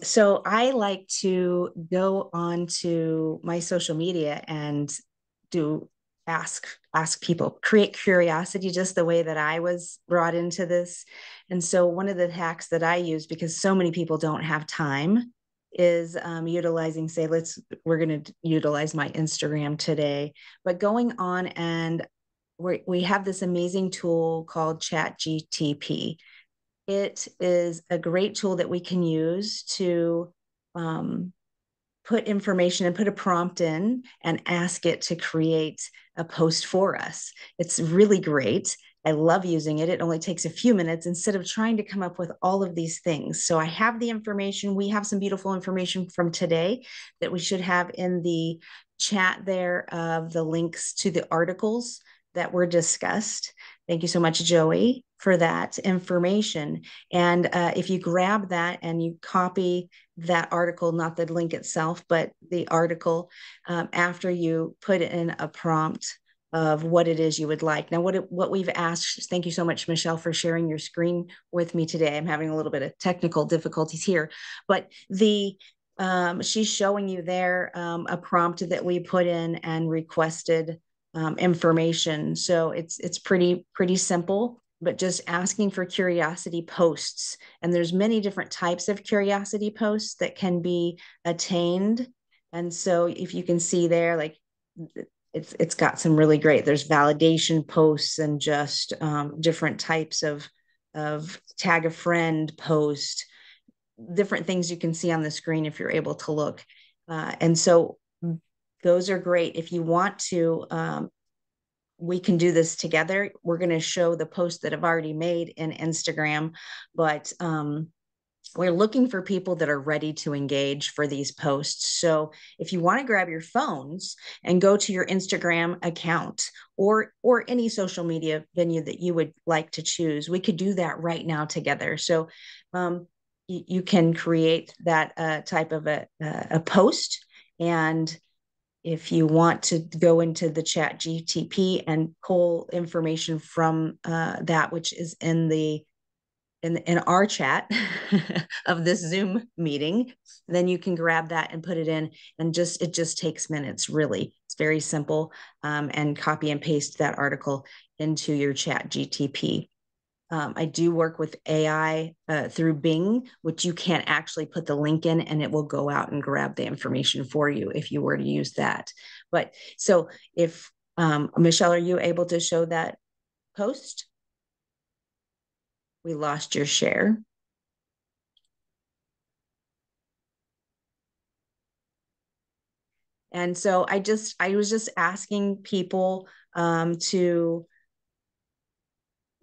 So I like to go on to my social media and do ask people, create curiosity, just the way that I was brought into this. And so one of the hacks that I use, because so many people don't have time, is utilizing, say, we're going to utilize my Instagram today, but going on and we have this amazing tool called ChatGTP. It is a great tool that we can use to put information and put a prompt in and ask it to create a post for us. It's really great. I love using it. It only takes a few minutes instead of trying to come up with all of these things. So I have the information. We have some beautiful information from today that we should have in the chat there of the links to the articles that were discussed. Thank you so much, Joey, for that information. And if you grab that and you copy that article, not the link itself, but the article, after you put in a prompt of what it is you would like. Now, what we've asked, thank you so much, Michelle, for sharing your screen with me today. I'm having a little bit of technical difficulties here, but she's showing you there a prompt that we put in and requested information. So it's pretty simple, but just asking for curiosity posts. And there's many different types of curiosity posts that can be attained. And so if you can see there, like it's got some really great, there's validation posts and just different types of tag a friend post, different things you can see on the screen if you're able to look. And so those are great. If you want to, we can do this together. We're going to show the posts that I've already made in Instagram, but we're looking for people that are ready to engage for these posts. So if you want to grab your phones and go to your Instagram account or any social media venue that you would like to choose, we could do that right now together. So you can create that type of a post. And if you want to go into the chat GTP and pull information from that, which is in our chat of this Zoom meeting, then you can grab that and put it in, and it just takes minutes, really. It's very simple, and copy and paste that article into your chat GTP. I do work with AI through Bing, which you can't actually put the link in, and it will go out and grab the information for you if you were to use that. But so if, Michelle, are you able to show that post? We lost your share. And so I was just asking people to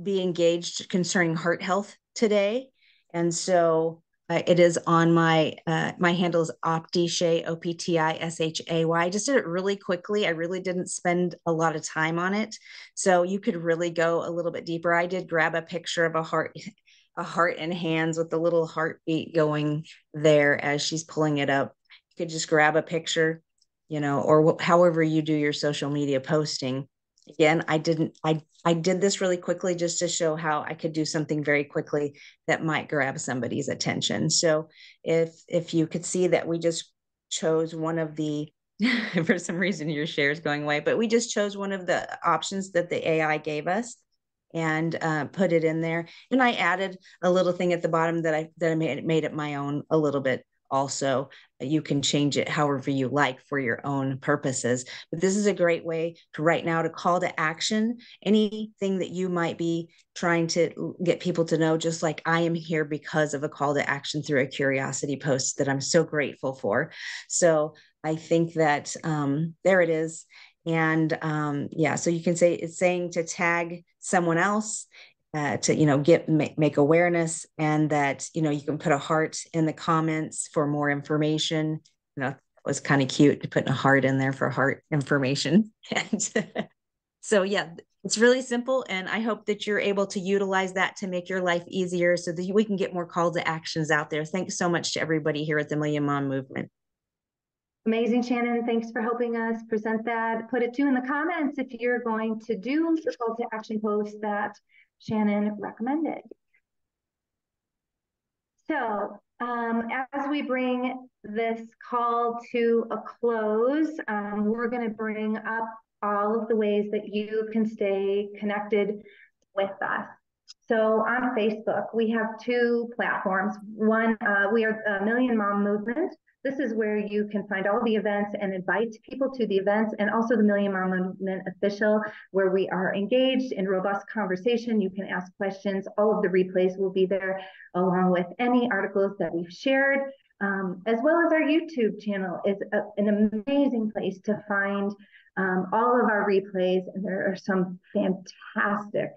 be engaged concerning heart health today. And so it is on my handle is Optishay, Optishay. I just did it really quickly. I really didn't spend a lot of time on it. So you could really go a little bit deeper. I did grab a picture of a heart and hands with the little heartbeat going there as she's pulling it up. You could just grab a picture, or however you do your social media posting. Again, I did this really quickly just to show how I could do something very quickly that might grab somebody's attention. So if you could see that we just chose one of the, for some reason your share is going away, but we just chose one of the options that the AI gave us and put it in there. And I added a little thing at the bottom that I made it my own a little bit. Also, you can change it however you like for your own purposes. But this is a great way to right now to call to action anything that you might be trying to get people to know, just like I am here because of a call to action through a curiosity post that I'm so grateful for. So I think that there it is. And yeah, so you can say it's saying to tag someone else to make awareness, and that you can put a heart in the comments for more information. It was kind of cute to put a heart in there for heart information. And so yeah, it's really simple, and I hope that you're able to utilize that to make your life easier so that we can get more call to actions out there. Thanks so much to everybody here at the Million Mom Movement. Amazing, Shannon. Thanks for helping us present that. Put it too in the comments if you're going to do the call to action post that Shannon recommended. So as we bring this call to a close, we're going to bring up all of the ways that you can stay connected with us. So on Facebook, we have two platforms. One, we are the Million Mom Movement. This is where you can find all the events and invite people to the events, and also the Million Mom Movement Official, where we are engaged in robust conversation. You can ask questions. All of the replays will be there, along with any articles that we've shared, as well as our YouTube channel is an amazing place to find all of our replays. And there are some fantastic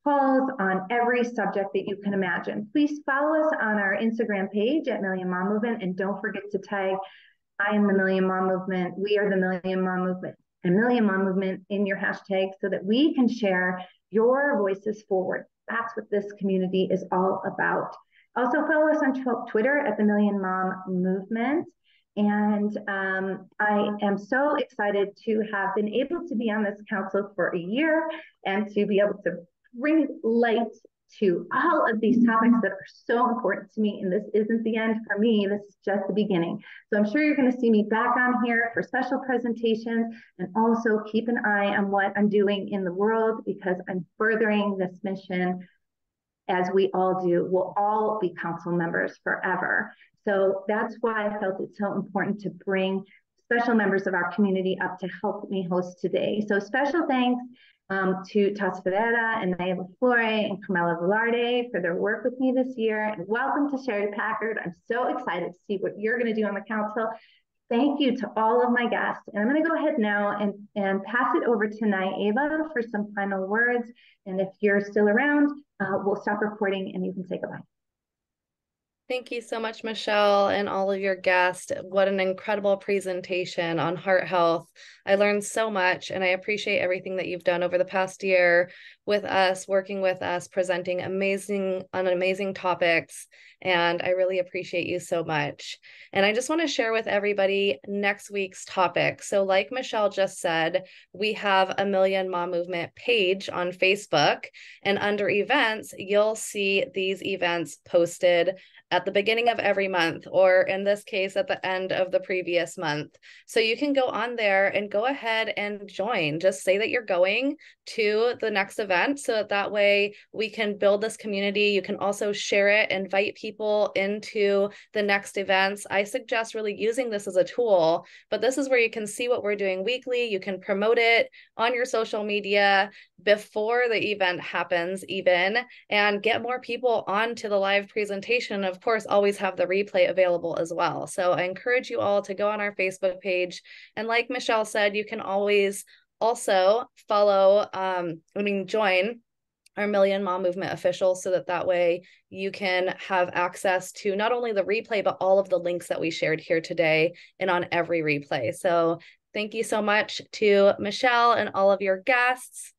calls on every subject that you can imagine. Please follow us on our Instagram page at Million Mom Movement, and don't forget to tag I am the Million Mom Movement, we are the Million Mom Movement, and Million Mom Movement in your hashtag so that we can share your voices forward. That's what this community is all about. Also follow us on Twitter at the Million Mom Movement. And I am so excited to have been able to be on this council for a year and to be able to bring light to all of these topics that are so important to me. And this isn't the end for me, this is just the beginning. So I'm sure you're going to see me back on here for special presentations, and also keep an eye on what I'm doing in the world, because I'm furthering this mission as we all do. We'll all be council members forever. So that's why I felt it's so important to bring special members of our community up to help me host today. So special thanks to Taz Ferreira and Naya LaFlore and Carmela Velarde for their work with me this year. And welcome to Sherry Packard. I'm so excited to see what you're going to do on the council. Thank you to all of my guests. And I'm going to go ahead now and pass it over to Naeva for some final words. And if you're still around, we'll stop recording and you can say goodbye. Thank you so much, Michelle, and all of your guests. What an incredible presentation on heart health. I learned so much, and I appreciate everything that you've done over the past year with us, working with us, presenting amazing topics. And I really appreciate you so much. And I just want to share with everybody next week's topic. So, like Michelle just said, we have a Million Mom Movement page on Facebook, and under events, you'll see these events posted at the beginning of every month, or in this case, at the end of the previous month. So you can go on there and go ahead and join. Just say that you're going to the next event so that way we can build this community. You can also share it, invite people into the next events. I suggest really using this as a tool, but this is where you can see what we're doing weekly. You can promote it on your social media before the event happens even, and get more people onto the live presentation. Of course, always have the replay available as well. So I encourage you all to go on our Facebook page. And like Michelle said, you can always also follow, join our Million Mom Movement officials so that way you can have access to not only the replay, but all of the links that we shared here today and on every replay. So thank you so much to Michelle and all of your guests.